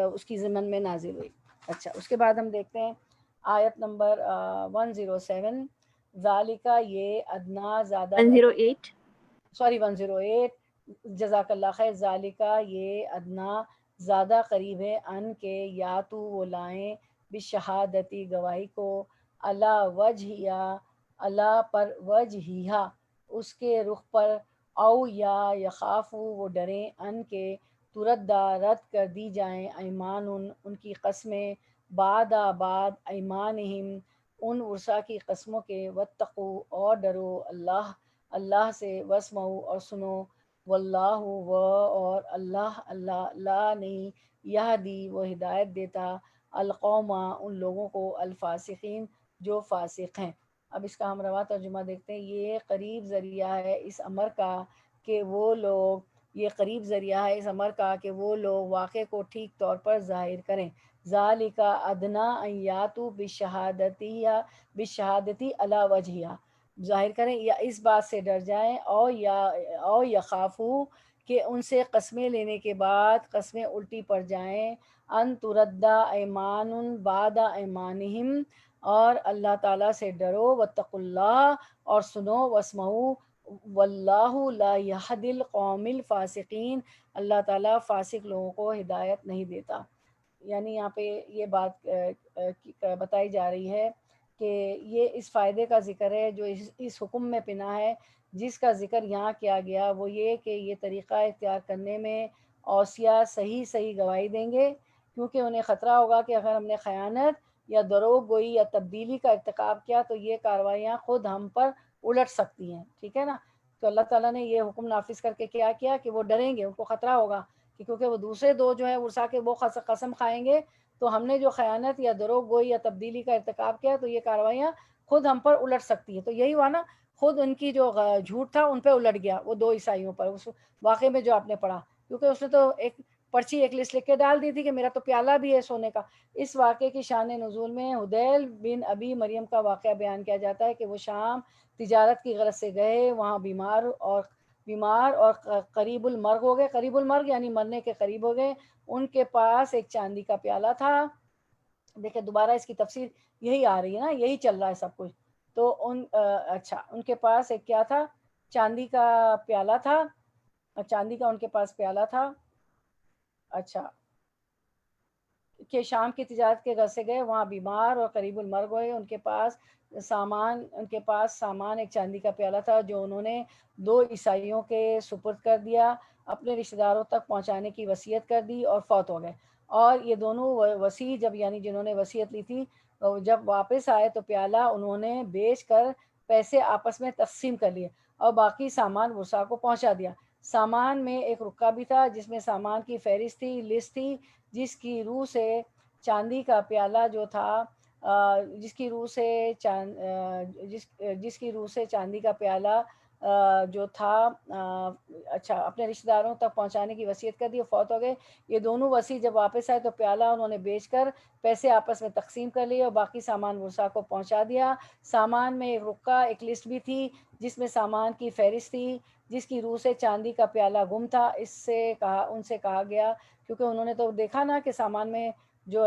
اس کی ضمن میں نازل ہوئی۔ اچھا، اس کے بعد ہم دیکھتے ہیں آیت نمبر 107، ذالکہ یہ ادنا زیادہ
108
108، جزاک اللہ خیر، ذالکہ یہ ادنا زیادہ قریب ہے، ان کے یا تو وہ لائیں بشہادتی گواہی کو، اللہ وجہیا اللہ پر وجہیہا اس کے رخ پر، او یا یخافو وہ ڈریں، ان کے تردہ رد کر دی جائیں، ایمان ان کی قسمیں، بعد ایمانہم ان ورثہ کی قسموں کے، واتقو اور ڈرو اللہ سے، واسمعوا اور سنو، واللہ اور اللہ لا نہیں یہدی وہ ہدایت دیتا، القوم ان لوگوں کو، الفاسقین جو فاسق ہیں۔ اب اس کا ہم رواں ترجمہ دیکھتے ہیں۔ یہ قریب ذریعہ ہے اس امر کا کہ وہ لوگ واقع کو ٹھیک طور پر ظاہر کریں۔ ذالکا ادنا ان یاتوا بشہادتی علی وجہہا، ظاہر کریں یا اس بات سے ڈر جائیں، او یخافو کہ ان سے قسمیں لینے کے بعد قسمیں الٹی پڑ جائیں، ان تردہ ایمان بعد ایمانہم اور اللہ تعالیٰ سے ڈرو، واتقوا اللہ اور سنو، واسمعوا واللہ لا یہدی القوم الفاسقین اللہ تعالیٰ فاسق لوگوں کو ہدایت نہیں دیتا۔ یعنی یہاں پہ یہ بات بتائی جا رہی ہے کہ یہ اس فائدے کا ذکر ہے جو اس حکم میں پنہا ہے، جس کا ذکر یہاں کیا گیا، وہ یہ کہ یہ طریقہ اختیار کرنے میں اوصیاء صحیح گواہی دیں گے، کیونکہ انہیں خطرہ ہوگا کہ اگر ہم نے خیانت یا دروغ گوئی یا تبدیلی کا ارتکاب کیا تو یہ کارروائیاں خود ہم پر الٹ سکتی ہیں، ٹھیک ہے نا۔ تو اللہ تعالیٰ نے یہ حکم نافذ کر کے کیا کہ وہ ڈریں گے، ان کو خطرہ ہوگا کہ کیونکہ وہ دوسرے دو جو ہے ورثہ کے وہ قسم کھائیں گے، تو ہم نے جو خیانت یا دروغ گوئی یا تبدیلی کا ارتکاب کیا تو یہ کارروائیاں خود ہم پر الٹ سکتی ہیں۔ تو یہی ہوا نا، خود ان کی جو جھوٹ تھا ان پہ الٹ گیا وہ 2 عیسائیوں پر، اس واقعے میں جو آپ نے پڑھا، کیونکہ اس نے تو ایک پرچی ایک لسٹ لکھ کے ڈال دی تھی کہ میرا تو پیالہ بھی ہے سونے کا۔ اس واقعے کی شان نزول میں حدیل بن ابی مریم کا واقعہ بیان کیا جاتا ہے کہ وہ شام تجارت کی غرض سے گئے، وہاں بیمار اور قریب المرگ ہو گئے، قریب المرگ یعنی مرنے کے قریب ہو گئے۔ ان کے پاس ایک چاندی کا پیالہ تھا، دیکھیں دوبارہ اس کی تفسیر یہی آ رہی ہے نا، یہی چل رہا ہے سب کچھ۔ تو اچھا ان کے پاس ایک کیا تھا، چاندی کا پیالہ تھا، چاندی کا ان کے پاس پیالہ تھا، اچھا کہ شام کی تجارت کے غرض سے گئے، وہاں بیمار اور قریب المرگ ہوئے، ان کے پاس سامان ایک چاندی کا پیالہ تھا جو انہوں نے 2 عیسائیوں کے سپرد کر دیا، اپنے رشتہ داروں تک پہنچانے کی وصیت کر دی اور فوت ہو گئے۔ اور یہ دونوں وصی جب یعنی جنہوں نے وصیت لی تھی جب واپس آئے تو پیالہ انہوں نے بیچ کر پیسے آپس میں تقسیم کر لیے اور باقی سامان ورثاء کو پہنچا دیا۔ سامان میں ایک رکا بھی تھا جس میں سامان کی فہرست تھی، لسٹ تھی، جس کی روح سے چاندی کا پیالہ جو تھا جس کی روح سے چاندی کا پیالہ جو تھا اچھا اپنے رشتہ داروں تک پہنچانے کی وصیت کر دی اور فوت ہو گئے۔ یہ دونوں وصی جب واپس آئے تو پیالہ انہوں نے بیچ کر پیسے آپس میں تقسیم کر لیے اور باقی سامان ورثاء کو پہنچا دیا۔ سامان میں ایک رکا ایک لسٹ بھی تھی جس میں سامان کی فہرست تھی، جس کی روح سے چاندی کا پیالہ گم تھا۔ ان سے کہا گیا، کیونکہ انہوں نے تو دیکھا نا کہ سامان میں جو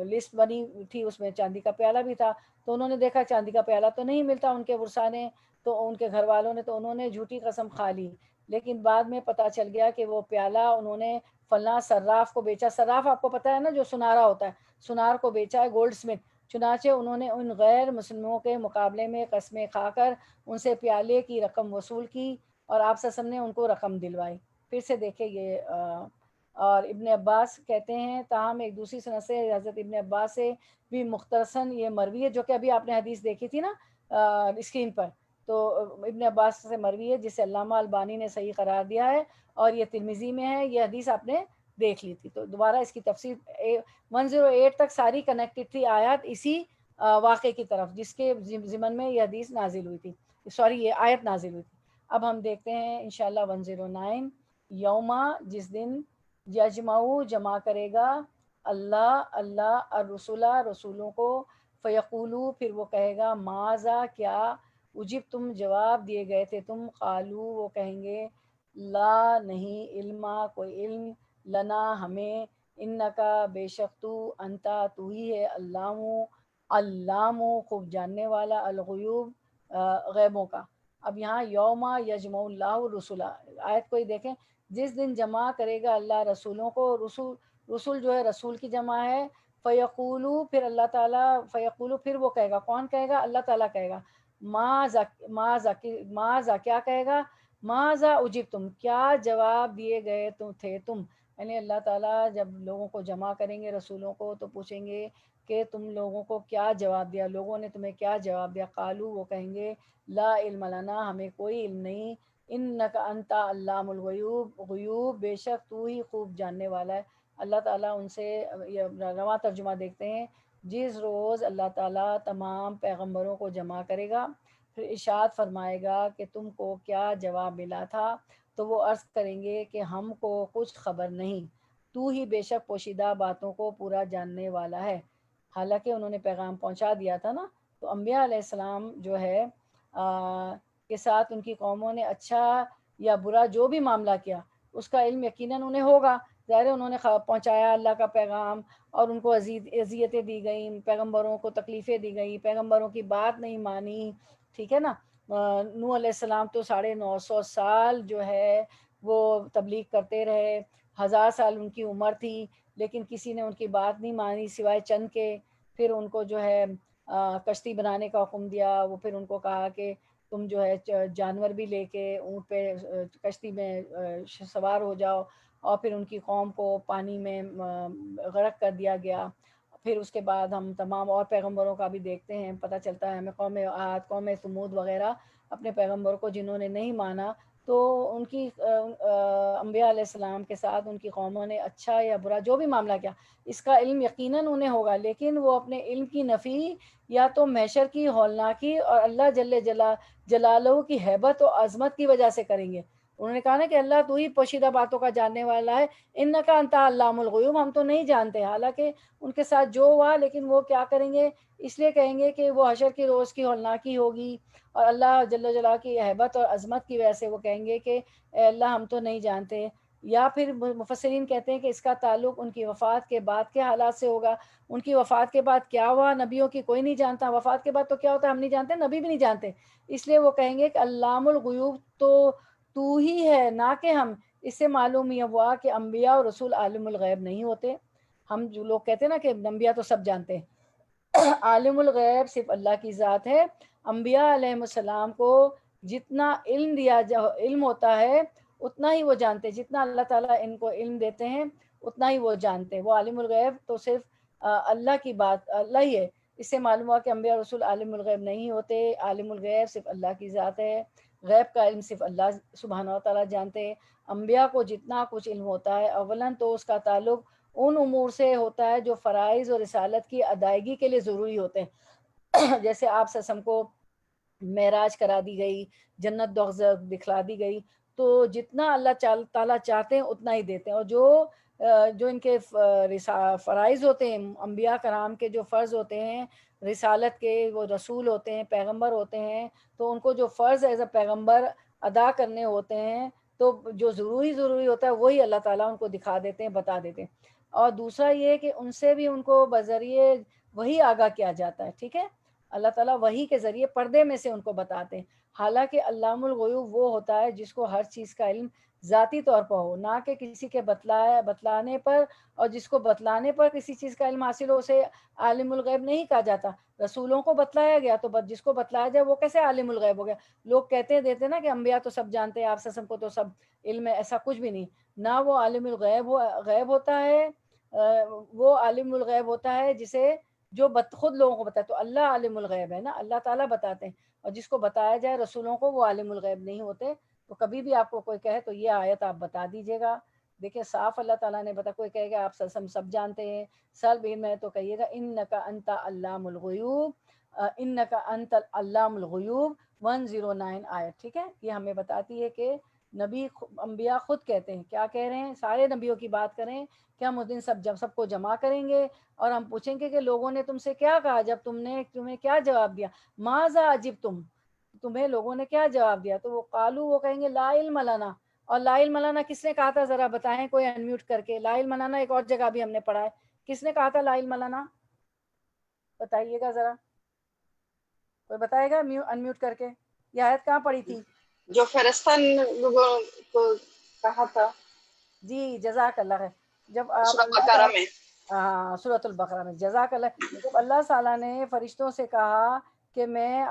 لسٹ بنی تھی اس میں چاندی کا پیالہ بھی تھا، تو انہوں نے دیکھا چاندی کا پیالہ تو نہیں ملتا ان کے ورثاء نے، تو ان کے گھر والوں نے، تو انہوں نے جھوٹی قسم کھا لی۔ لیکن بعد میں پتہ چل گیا کہ وہ پیالہ انہوں نے فلاں صراف کو بیچا۔ صراف آپ کو پتہ ہے نا جو سنارا ہوتا ہے، سنار کو بیچا ہے، گولڈ سمتھ۔ چنانچہ انہوں نے ان غیر مسلموں کے مقابلے میں قسمیں کھا کر ان سے پیالے کی رقم وصول کی اور آپ صلی اللہ علیہ وسلم نے ان کو رقم دلوائی۔ پھر سے دیکھیں یہ اور ابن عباس کہتے ہیں، تاہم ایک دوسری سند سے حضرت ابن عباس سے بھی مختصراً یہ مروی ہے، جو کہ ابھی آپ نے حدیث دیکھی تھی نا اسکرین پر، تو ابن عباس سے مروی ہے جسے علامہ البانی نے صحیح قرار دیا ہے اور یہ ترمذی میں ہے۔ یہ حدیث آپ نے دیکھ لی تھی، تو دوبارہ اس کی تفسیر 108 تک ساری کنیکٹڈ تھی آیات اسی واقعے کی طرف جس کے ضمن میں یہ حدیث نازل ہوئی تھی، یہ آیت نازل ہوئی تھی۔ اب ہم دیکھتے ہیں انشاءاللہ 109 یوما، جس دن یجمعو جمع کرے گا اللہ الرسولہ رسولوں کو، فیقولو پھر وہ کہے گا ماذا کیا، اجب تم جواب دیے گئے تھے تم، قالو وہ کہیں گے لا نہیں علما کوئی علم، لنا ہمیں، انکا بے شک تو، انتا تو ہی ہے، علام خوب جاننے والا، الغیوب غیبوں کا۔ اب یہاں یوما یجمع اللہ رسولہ آیت کو ہی دیکھیں، جس دن جمع کرے گا اللہ رسولوں کو، رسول جو ہے رسول کی جمع ہے، فیقولو پھر اللہ تعالیٰ، فیقولو پھر وہ کہے گا، کون کہے گا؟ اللہ تعالیٰ کہے گا، ماذا کیا کہے گا، ماذا اجب تم کیا جواب دیے گئے تھے تم، یعنی اللہ تعالیٰ جب لوگوں کو جمع کریں گے رسولوں کو تو پوچھیں گے کہ تم لوگوں کو کیا جواب دیا، لوگوں نے تمہیں کیا جواب دیا، قالو وہ کہیں گے لا علم لنا ہمیں کوئی علم نہیں، انک انت علام الغیوب بے شک تو ہی خوب جاننے والا ہے۔ اللہ تعالیٰ ان سے رواں ترجمہ دیکھتے ہیں، جس روز اللہ تعالیٰ تمام پیغمبروں کو جمع کرے گا پھر ارشاد فرمائے گا کہ تم کو کیا جواب ملا تھا، تو وہ عرض کریں گے کہ ہم کو کچھ خبر نہیں، تو ہی بے شک پوشیدہ باتوں کو پورا جاننے والا ہے۔ حالانکہ انہوں نے پیغام پہنچا دیا تھا نا، تو انبیاء علیہ السلام جو ہے کے ساتھ ان کی قوموں نے اچھا یا برا جو بھی معاملہ کیا اس کا علم یقیناً انہیں ہوگا، ظاہر انہوں نے پہنچایا اللہ کا پیغام اور ان کو اذیتیں دی گئیں، پیغمبروں کو تکلیفیں دی گئیں، پیغمبروں کی بات نہیں مانی، ٹھیک ہے نا۔ نوح علیہ السلام تو 950 سال جو ہے وہ تبلیغ کرتے رہے، 1000 سال ان کی عمر تھی لیکن کسی نے ان کی بات نہیں مانی سوائے چند کے۔ پھر ان کو جو ہے کشتی بنانے کا حکم دیا، وہ پھر ان کو کہا کہ تم جو ہے جانور بھی لے کے اونٹ پہ کشتی میں سوار ہو جاؤ، اور پھر ان کی قوم کو پانی میں غرق کر دیا گیا۔ پھر اس کے بعد ہم تمام اور پیغمبروں کا بھی دیکھتے ہیں، پتہ چلتا ہے ہمیں قوم عاد، قوم ثمود وغیرہ اپنے پیغمبر کو جنہوں نے نہیں مانا تو ان کی انبیاء علیہ السلام کے ساتھ ان کی قوموں نے اچھا یا برا جو بھی معاملہ کیا اس کا علم یقیناً انہیں ہوگا، لیکن وہ اپنے علم کی نفی یا تو محشر کی ہولناکی اور اللہ جلالہ کی ہیبت و عظمت کی وجہ سے کریں گے۔ انہوں نے کہا نا کہ اللہ تو ہی پوشیدہ باتوں کا جاننے والا ہے، انکا انت علام الغیوب، ہم تو نہیں جانتے، حالانکہ ان کے ساتھ جو ہوا، لیکن وہ کیا کریں گے، اس لیے کہیں گے کہ وہ حشر کی روز کی ہولناکی ہوگی اور اللہ جل جلالہ کی ہیبت اور عظمت کی وجہ سے وہ کہیں گے کہ اے اللہ ہم تو نہیں جانتے۔ یا پھر مفسرین کہتے ہیں کہ اس کا تعلق ان کی وفات کے بعد کے حالات سے ہوگا۔ ان کی وفات کے بعد کیا ہوا نبیوں کی کوئی نہیں جانتا، وفات کے بعد تو کیا ہوتا ہے ہم نہیں جانتے، نبی بھی نہیں جانتے، اس لیے وہ کہیں گے کہ علام الغیوب تو ہی ہے نہ کہ ہم۔ اس سے معلوم یہ ہوا کہ انبیاء اور رسول عالم الغیب نہیں ہوتے۔ ہم جو لوگ کہتے ہیں نا کہ انبیاء تو سب جانتے ہیں، عالم الغیب صرف اللہ کی ذات ہے۔ انبیاء علیہ السلام کو جتنا علم ہوتا ہے اتنا ہی وہ جانتے، جتنا اللہ تعالیٰ ان کو علم دیتے ہیں اتنا ہی وہ جانتے ہیں۔ وہ عالم الغیب تو صرف اللہ کی بات اللہ ہی ہے۔ اس سے معلوم ہوا کہ انبیاء رسول عالم الغیب نہیں ہوتے، عالم الغیب صرف اللہ کی ذات ہے، غیب کا علم صرف اللہ سبحانہ و تعالیٰ جانتے ہیں۔ انبیاء کو جتنا کچھ علم ہوتا ہے اولاً تو اس کا تعلق ان امور سے ہوتا ہے جو فرائض اور رسالت کی ادائیگی کے لیے ضروری ہوتے ہیں، جیسے آپ سسم کو معراج کرا دی گئی، جنت دوزخ دکھلا دی گئی، تو جتنا اللہ تعالیٰ چاہتے ہیں اتنا ہی دیتے ہیں۔ اور جو ان کے فرائض ہوتے ہیں، انبیاء کرام کے جو فرض ہوتے ہیں رسالت کے، وہ رسول ہوتے ہیں، پیغمبر ہوتے ہیں، تو ان کو جو فرض ایز اے پیغمبر ادا کرنے ہوتے ہیں تو جو ضروری ہوتا ہے وہی اللہ تعالیٰ ان کو دکھا دیتے ہیں، بتا دیتے ہیں۔ اور دوسرا یہ کہ ان سے بھی ان کو بذریعے وہی آگاہ کیا جاتا ہے، ٹھیک ہے، اللہ تعالیٰ وہی کے ذریعے پردے میں سے ان کو بتاتے ہیں۔ حالانکہ علام الغیوب وہ ہوتا ہے جس کو ہر چیز کا علم ذاتی طور پر ہو، نہ کہ کسی کے بتلانے پر، اور جس کو بتلانے پر کسی چیز کا علم حاصل ہو اسے عالم الغیب نہیں کہا جاتا۔ رسولوں کو بتلایا گیا تو جس کو بتلایا جائے وہ کیسے عالم الغیب ہو گیا؟ لوگ کہتے دیتے نا کہ انبیاء تو سب جانتے ہیں، آپ سسم کو تو سب علم ہے، ایسا کچھ بھی نہیں۔ نہ وہ عالم غیب ہوتا ہے، وہ عالم الغیب ہوتا ہے جسے جو خود لوگوں کو بتایا، تو اللہ عالم الغیب ہے نا، اللہ تعالیٰ بتاتے ہیں، اور جس کو بتایا جائے رسولوں کو وہ عالم الغیب نہیں ہوتے۔ تو کبھی بھی آپ کو کوئی کہے تو یہ آیت آپ بتا دیجیے گا، دیکھیں صاف اللہ تعالیٰ نے بتا، کوئی کہے گا آپ سب جانتے ہیں سب علم ہے تو کہیے گا انکا انت علام الغیوب، انکا انت علام الغیوب 109 آیت، ٹھیک ہے۔ یہ ہمیں بتاتی ہے کہ نبی انبیاء خود کہتے ہیں، کیا کہہ رہے ہیں، سارے نبیوں کی بات کریں کہ ہم اس دن سب کو جمع کریں گے اور ہم پوچھیں گے کہ لوگوں نے تم سے کیا کہا، جب تمہیں کیا جواب دیا، ماذا اجبتم، تمہیں لوگوں نے کیا جواب دیا، تو وہ کہیں گے لا علم لنا۔ اور لا علم لنا کس نے کہا تھا، ذرا بتائیں کوئی انمیوٹ کر کے، لا علم لنا ایک اور جگہ بھی ہم نے پڑھا ہے، کس نے کہا تھا لا علم لنا، بتائیے گا ذرا، کوئی بتائے گا انمیوٹ کر کے، یہ آیت کہاں پڑھی تھی؟
جو فرستان لوگوں کو کہا تھا،
جی جزاک اللہ خیر، جب آپ
سورہ
اللہ
بقرہ میں،
ہاں سورۃ البقرہ میں، جزاک اللہ، جب اللہ تعالیٰ نے فرشتوں سے کہا کہ میں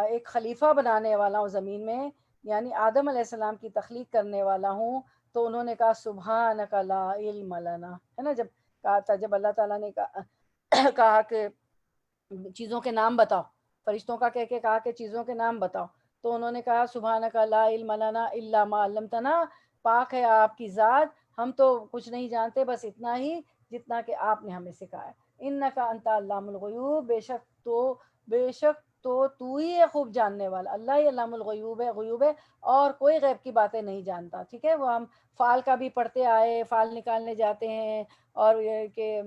ایک خلیفہ بنانے والا ہوں زمین میں، یعنی آدم علیہ السلام کی تخلیق کرنے والا ہوں، تو انہوں نے کہا سبحانک لا علم لنا، ہے نا، جب کہا تھا، جب اللہ تعالیٰ نے کہا کہ چیزوں کے نام بتاؤ، فرشتوں کا کہہ کے کہا کہ چیزوں کے نام بتاؤ، تو انہوں نے کہا سبحانک لا علم لنا الا ما علمتنا، پاک ہے آپ کی ذات، ہم تو کچھ نہیں جانتے بس اتنا ہی جتنا کہ آپ نے ہمیں سکھایا۔ انکا انت علام الغیوب، بے شک تو ہی ہے خوب جاننے والا، اللہ ہی علام الغیوب ہے اور کوئی غیب کی باتیں نہیں جانتا، ٹھیک ہے۔ وہ ہم فال کا بھی پڑھتے آئے، فال نکالنے جاتے ہیں اور یہ کہ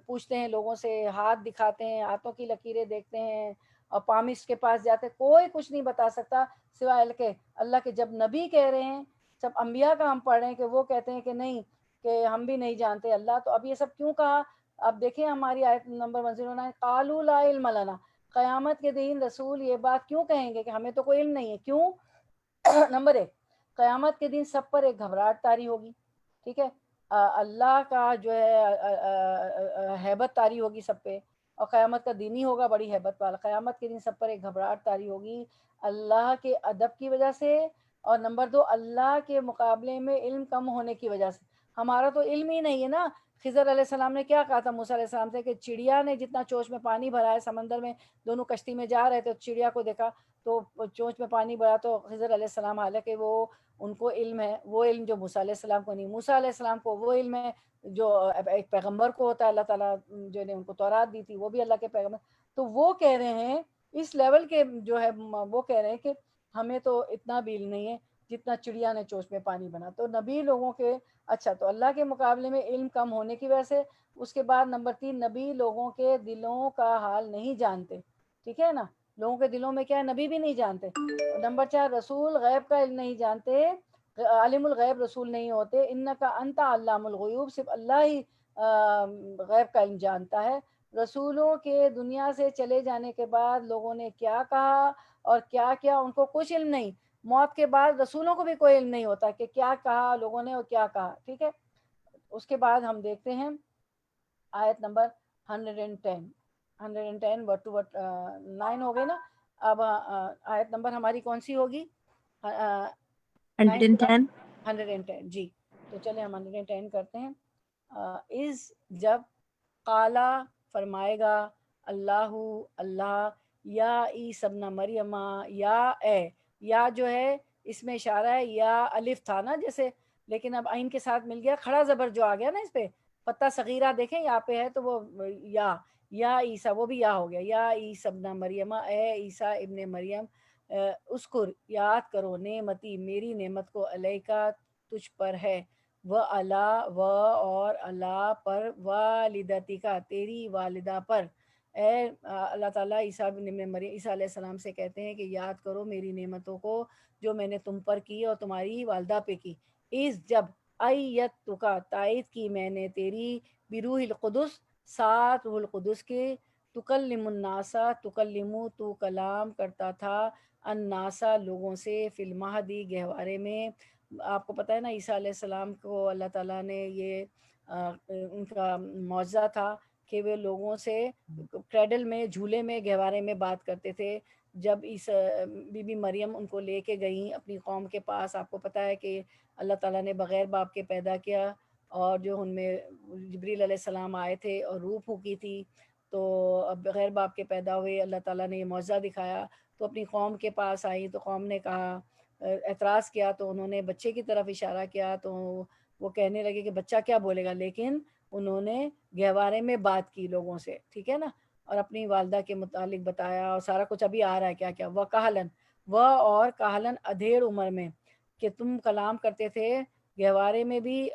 پوچھتے ہیں لوگوں سے، ہاتھ دکھاتے ہیں، ہاتھوں کی لکیریں دیکھتے ہیں، اور پامسٹ کے پاس جاتے، کوئی کچھ نہیں بتا سکتا سوائے اللہ کے۔ جب نبی کہہ رہے ہیں، جب انبیاء کا ہم پڑھ رہے ہیں کہ وہ کہتے ہیں کہ نہیں، کہ ہم بھی نہیں جانتے اللہ، تو اب یہ سب کیوں کہا؟ اب دیکھیں ہماری آیت نمبر 109، قالوا لا علم لنا، قیامت کے دن رسول یہ بات کیوں کہیں گے کہ ہمیں تو کوئی علم نہیں ہے؟ کیوں؟ نمبر 1، قیامت کے دن سب پر ایک گھبراہٹ طاری ہوگی، ٹھیک ہے، اللہ کا جو ہے ہیبت طاری ہوگی سب پہ، اور قیامت کا دن ہی ہوگا بڑی ہیبت والا، قیامت کے دن سب پر ایک گھبراہٹ طاری ہوگی اللہ کے ادب کی وجہ سے، اور نمبر 2 اللہ کے مقابلے میں علم کم ہونے کی وجہ سے۔ ہمارا تو علم ہی نہیں ہے نا. خضر علیہ السلام نے کیا کہا تھا موسیٰ علیہ السلام سے کہ چڑیا نے جتنا چونچ میں پانی بھرا ہے سمندر میں, دونوں کشتی میں جا رہے تھے, چڑیا کو دیکھا تو چونچ میں پانی بھرا, تو خضر علیہ السلام حالانکہ وہ ان کو علم ہے, وہ علم جو موسیٰ علیہ السلام کو نہیں, موسیٰ علیہ السلام کو وہ علم ہے جو ایک پیغمبر کو ہوتا ہے, اللہ تعالیٰ جو نے ان کو تورات دی تھی وہ بھی اللہ کے پیغمبر. تو وہ کہہ رہے ہیں اس لیول کے جو ہے, وہ کہہ رہے ہیں کہ ہمیں تو اتنا بھی علم نہیں ہے جتنا چڑیا نے چونچ میں پانی بنا. تو نبی لوگوں کے, اچھا تو اللہ کے مقابلے میں علم کم ہونے کی وجہ سے. اس کے بعد نمبر 3, نبی لوگوں کے دلوں کا حال نہیں جانتے, ٹھیک ہے نا, لوگوں کے دلوں میں کیا ہے, نبی بھی نہیں جانتے. نمبر 4, رسول غیب کا علم نہیں جانتے, عالم الغیب رسول نہیں ہوتے. انکا انت علام الغیوب, صرف اللہ ہی غیب کا علم جانتا ہے. رسولوں کے دنیا سے چلے جانے کے بعد لوگوں نے کیا کہا اور کیا کیا ان کو کچھ علم نہیں. موت کے بعد رسولوں کو بھی کوئی علم نہیں ہوتا کہ کیا کہا لوگوں نے اور کیا کہا, ٹھیک ہے. اس کے بعد ہم دیکھتے ہیں آیت نمبر 110 ورڈ ٹو ورڈ 9 ہو گئے نا. اب آیت نمبر ہماری کون سی ہوگی؟
110.
110 جی. تو چلیں ہم 110 کرتے ہیں. از جب قالا فرمائے گا اللہ اللہ یا عیسی ابن مریم, یا اے, یا جو ہے اس میں اشارہ ہے, یا الف تھا نا جیسے, لیکن اب عین کے ساتھ مل گیا, کھڑا زبر جو آ گیا نا اس پہ, فتح صغیرہ دیکھیں یہاں پہ ہے تو وہ یا عیسیٰ وہ بھی یا ہو گیا, یا عیسی ابن مریم, اے عیسیٰ ابن مریم, اسکر یاد کرو, نعمتی میری نعمت کو, علیکہ تجھ پر ہے, و علی و اور اللہ پر, والدتی کا تیری والدہ پر. اے اللہ تعالیٰ عیسیٰ ابن مریم, عیسیٰ علیہ السلام سے کہتے ہیں کہ یاد کرو میری نعمتوں کو جو میں نے تم پر کی اور تمہاری والدہ پہ کی. اس جب ایت کا تائید کی میں نے تیری بروح القدس, ساتھ روح القدس کے, تکلم الناسا تکلمو تو کلام کرتا تھا, الناسا لوگوں سے, فی المہدی گہوارے میں. آپ کو پتہ ہے نا عیسیٰ علیہ السلام کو اللہ تعالیٰ نے یہ ان کا معجزہ تھا کہ وہ لوگوں سے کریڈل میں, جھولے میں, گہوارے میں بات کرتے تھے. جب بی بی مریم ان کو لے کے گئیں اپنی قوم کے پاس, آپ کو پتہ ہے کہ اللہ تعالیٰ نے بغیر باپ کے پیدا کیا, اور جو ان میں جبریل علیہ السلام آئے تھے اور روح پھونکی تھی, تو اب بغیر باپ کے پیدا ہوئے. اللہ تعالیٰ نے یہ معجزہ دکھایا تو اپنی قوم کے پاس آئی, تو قوم نے کہا, اعتراض کیا, تو انہوں نے بچے کی طرف اشارہ کیا, تو وہ کہنے لگے کہ بچہ کیا بولے گا, لیکن انہوں نے گہوارے میں بات کی لوگوں سے, ٹھیک ہے نا, اور اپنی والدہ کے متعلق بتایا, اور سارا کچھ ابھی آ رہا ہے کیا کیا. وہ کہلن, وہ اور کہلن ادھیڑ عمر میں, کہ تم کلام کرتے تھے گہوارے میں بھی,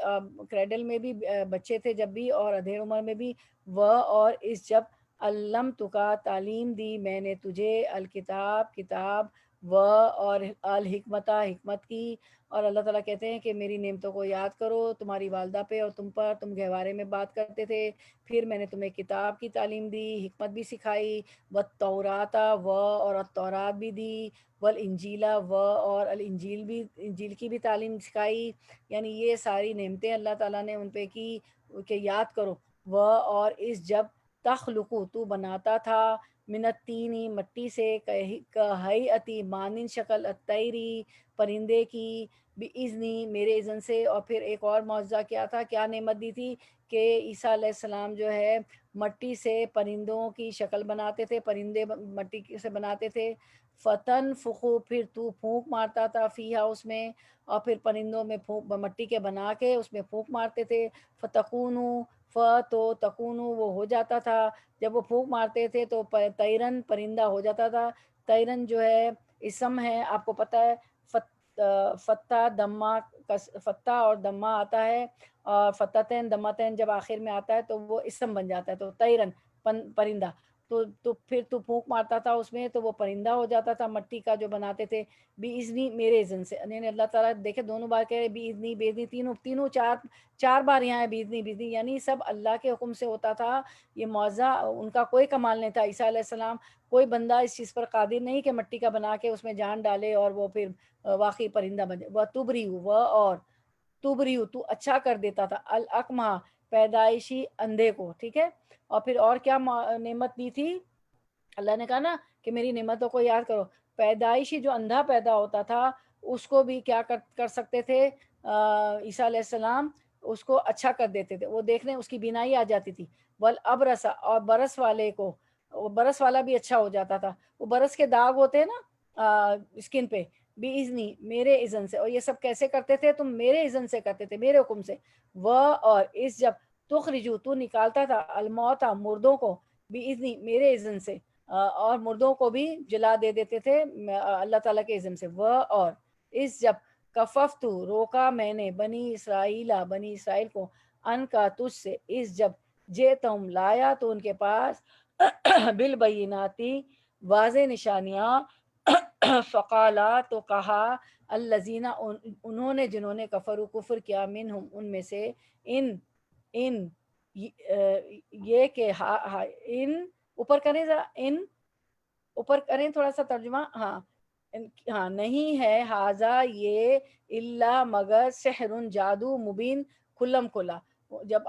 کریڈل میں بھی بچے تھے جب بھی, اور ادھیڑ عمر میں بھی. وہ اور اس جب علمتک تعلیم دی میں نے تجھے, الکتاب کتاب, و اور الحکمت حکمت کی. اور اللہ تعالیٰ کہتے ہیں کہ میری نعمتوں کو یاد کرو تمہاری والدہ پہ اور تم پر, تم گہوارے میں بات کرتے تھے, پھر میں نے تمہیں کتاب کی تعلیم دی, حکمت بھی سکھائی, والتورات و اور التورات بھی دی, والانجیل و اور الانجیل بھی, انجیل کی بھی تعلیم سکھائی. یعنی یہ ساری نعمتیں اللہ تعالیٰ نے ان پہ کی کہ یاد کرو. وہ اور اس جب تخلقو تو بناتا تھا, من الطینی مٹی سے, کہیئتی مانند شکل, الطیری پرندے کی, باذنی میرے اذن سے. اور پھر ایک اور معجزہ کیا تھا, کیا نعمت دی تھی کہ عیسیٰ علیہ السلام جو ہے مٹی سے پرندوں کی شکل بناتے تھے, پرندے مٹی سے بناتے تھے. فتن فخو پھر تو پھونک مارتا تھا, فیہا اس میں, اور پھر پرندوں میں پھونک مٹی کے بنا کے اس میں پھونک مارتے تھے. فتکونو تو تکونو وہ ہو جاتا تھا, جب وہ پھونک مارتے تھے تو تیرن پرندہ ہو جاتا تھا. تیرن جو ہے اسم ہے, آپ کو پتہ ہے, فتح دمہ, فتح اور دمہ آتا ہے, اور فتحتین دمتین جب آخر میں آتا ہے تو وہ اسم بن جاتا ہے. تو تیرن پرندہ, تو پھر تو پھونک مارتا تھا اس میں تو وہ پرندہ ہو جاتا تھا مٹی کا جو بناتے تھے, باذنی میرے اذن سے. یعنی اللہ تعالیٰ دیکھے دونوں بار کہہ رہے باذنی باذنی, تینوں چار بار یہاں ہے باذنی باذنی, یعنی سب اللہ کے حکم سے ہوتا تھا. یہ معجزہ ان کا کوئی کمال نہیں تھا. عیسیٰ علیہ السلام کوئی بندہ اس چیز پر قادر نہیں کہ مٹی کا بنا کے اس میں جان ڈالے اور وہ پھر واقعی پرندہ بن جائے. وہ تبریو, وہ اور تبریو تو اچھا کر دیتا تھا, الاکمہ پیدائشی اندھے کو, ٹھیک ہے. اور پھر اور کیا نعمت دی تھی اللہ نے کہا نا کہ میری نعمتوں کو یاد کرو. پیدائشی جو اندھا پیدا ہوتا تھا اس کو بھی کیا کر سکتے تھے عیسیٰ علیہ السلام, اس کو اچھا کر دیتے تھے، وہ دیکھنے اس کی بینائی آ جاتی تھی، والابرسا اور برس والے کو، وہ برس والا بھی اچھا ہو جاتا تھا، وہ برس کے داغ ہوتے ہیں نا اسکن پہ، بِإِذْنِی میرے اذن سے، اور یہ سب کیسے کرتے تھے؟ تم میرے اذن سے کرتے تھے، میرے حکم سے، وہ اور اس جب تخرجو تو نکالتا تھا الموتا مردوں کو، بِإِذْنِی میرے اذن سے، اور مردوں کو بھی جلا دے دیتے تھے اللہ تعالیٰ کے اذن سے، وہ اور اس جب کففت روکا میں نے بنی اسرائیل کو ان کا تجھ سے، اس جب جیتہم لایا تو ان کے پاس بالبیناتی واضح نشانیاں، فقالا تو کہا الذین انہوں نے جنہوں نے کفروا کفر کیا منہم ان میں سے، ان یہ کہ ان اوپر کریں ذرا، ان اوپر کریں تھوڑا سا ترجمہ، ہاں نہیں ہے ہاذا یہ الا مگر سحر جادو مبین کھلم کھلا، جب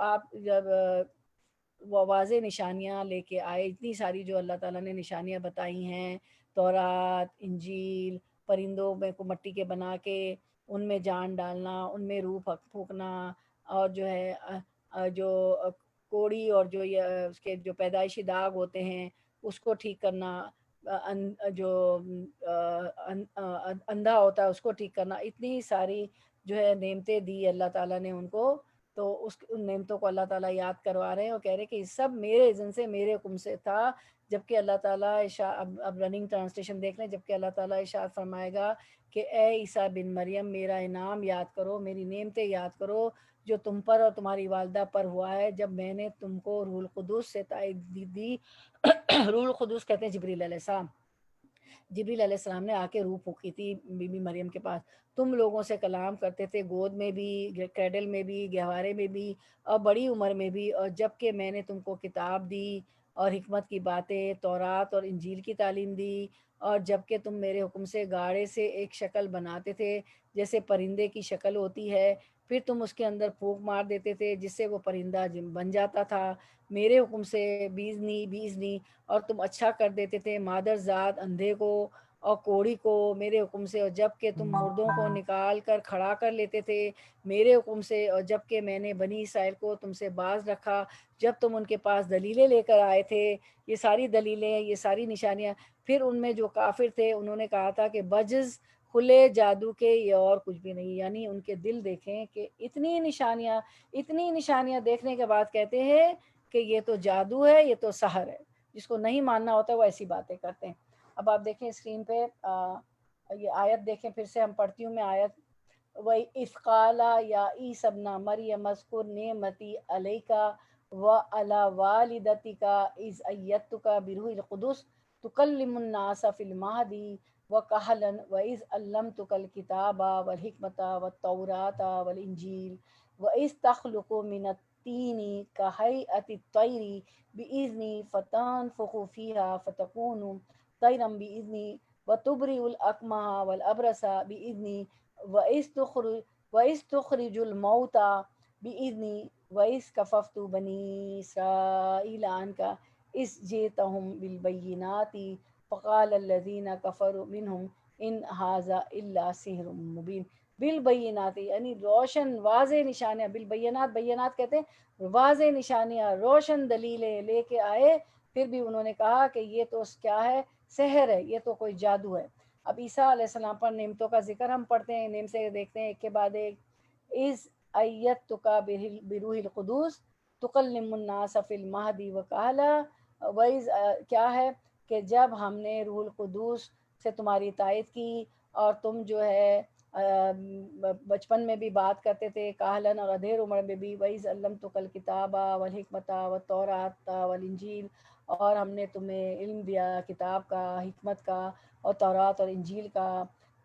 وہ واضح نشانیاں لے کے آئے، اتنی ساری جو اللہ تعالیٰ نے نشانیاں بتائی ہیں، تورات، انجیل، پرندوں میں کو مٹی کے بنا کے ان میں جان ڈالنا، ان میں روح پھونکنا، اور جو ہے جو کوڑی اور جو اس کے جو پیدائشی داغ ہوتے ہیں اس کو ٹھیک کرنا، جو اندھا ہوتا ہے اس کو ٹھیک کرنا، اتنی ساری جو ہے نعمتیں دی اللہ تعالیٰ نے ان کو، تو ان نعمتوں کو اللہ تعالیٰ یاد کروا رہے ہیں اور کہہ رہے ہیں کہ یہ سب میرے اذن سے میرے حکم سے تھا، جبکہ اللہ تعالیٰ اب رننگ ٹرانسلیشن دیکھ لیں، جبکہ اللہ تعالیٰ ارشاد فرمائے گا کہ اے عیسیٰ بن مریم میرا انعام یاد کرو، میری نعمتیں یاد کرو جو تم پر اور تمہاری والدہ پر ہوا ہے، جب میں نے تم کو روح القدس سے تائید دی روح القدس کہتے ہیں جبریل علیہ السلام، جبریل علیہ السلام نے آ کے روح پھونکی تھی بی بی مریم کے پاس، تم لوگوں سے کلام کرتے تھے، گود میں بھی، کریڈل میں بھی، گہوارے میں بھی، اور بڑی عمر میں بھی، اور جب کہ میں نے تم کو کتاب دی اور حکمت کی باتیں، تورات اور انجیل کی تعلیم دی، اور جب کہ تم میرے حکم سے گاڑے سے ایک شکل بناتے تھے جیسے پرندے کی شکل ہوتی ہے، پھر تم اس کے اندر پھونک مار دیتے تھے جس سے وہ پرندہ بن جاتا تھا میرے حکم سے، بیزنی، اور تم اچھا کر دیتے تھے مادر ذات اندھے کو اور کوڑی کو میرے حکم سے، اور جب کہ تم مردوں کو نکال کر کھڑا کر لیتے تھے میرے حکم سے، اور جب کہ میں نے بنی اسرائیل کو تم سے باز رکھا جب تم ان کے پاس دلیلیں لے کر آئے تھے، یہ ساری دلیلیں، یہ ساری نشانیاں، پھر ان میں جو کافر تھے انہوں نے کہا تھا کہ بجز کھلے جادو کے یہ اور کچھ بھی نہیں، یعنی ان کے دل دیکھیں کہ اتنی نشانیاں دیکھنے کے بعد کہتے ہیں کہ یہ تو جادو ہے، یہ تو سحر ہے، جس کو نہیں ماننا ہوتا وہ ایسی باتیں کرتے ہیں۔ اب آپ دیکھیں اسکرین پہ یہ آیت دیکھیں، پھر سے ہم پڑھتی ہوں میں آیت، وَإِذْ قَالَ يَا عِيسَى ابْنَ مَرْيَمَ اذْكُرْ نِعْمَتِي عَلَيْكَ وَعَلَى وَالِدَتِكَ إِذْ أَيَّدتُّكَ بِرُوحِ الْقُدُسِ تُكَلِّمُ النَّاسَ فِي الْمَهْدِ وَكَهْلًا وَإِذْ عَلَّمْتُكَ الْكِتَابَ وَالْحِكْمَةَ وَالتَّوْرَاةَ وَالْإِنْجِيلَ وَإِذْ تَخْلُقُ مِنَ الطِّينِ كَهَيْئَةِ الطَّيْرِ بِإِذْنِي فَتَنفُخُ فِيهَا فَتَكُونُ طَيْرًا بِإِذْنِي وَتُبْرِئُ الْأَكْمَهَ وَالْأَبْرَصَ بِإِذْنِي وَإِذْ تُخْرِجُ الْمَوْتَى بِإِذْنِي وَإِذْ كَفَفْتُ بَنِي إِسْرَائِيلَ عَنْكَ إِذْ جِئْتَهُم بِالْبَيِّنَاتِ فَقَالَ الَّذِينَ كَفَرُوا مِنْهُمْ إِنْ هَذَا إِلَّا سِحْرٌ مُبِينٌ، بالبینات یعنی روشن واضح نشانیاں، بینات کہتے ہیں واضح نشانیاں، روشن دلیلیں لے کے آئے، پھر بھی انہوں نے کہا کہ یہ تو کیا ہے، سحر ہے، یہ تو کوئی جادو ہے۔ اب عیسیٰ علیہ السلام پر نعمتوں کا ذکر ہم پڑھتے ہیں، نعم سے دیکھتے ہیں ایک کے بعد ایک، اِذْ أَيَّدتُّكَ بِرُوحِ الْقُدُسِ تُكَلِّمُ النَّاسَ فِي الْمَهْدِ وَكَهْلًا، وَإِذْ کیا ہے کہ جب ہم نے روح القدس سے تمہاری تائید کی اور تم جو ہے بچپن میں بھی بات کرتے تھے، کاہلن اور ادھیر عمر میں بھی، وَإِذْ عَلَّمْتُكَ الْكِتَابَ وَالْحِكْمَةَ وَالتَّوْرَاةَ وَالْإِنْجِيلَ، اور ہم نے تمہیں علم دیا کتاب کا، حکمت کا، اور تورات اور انجیل کا،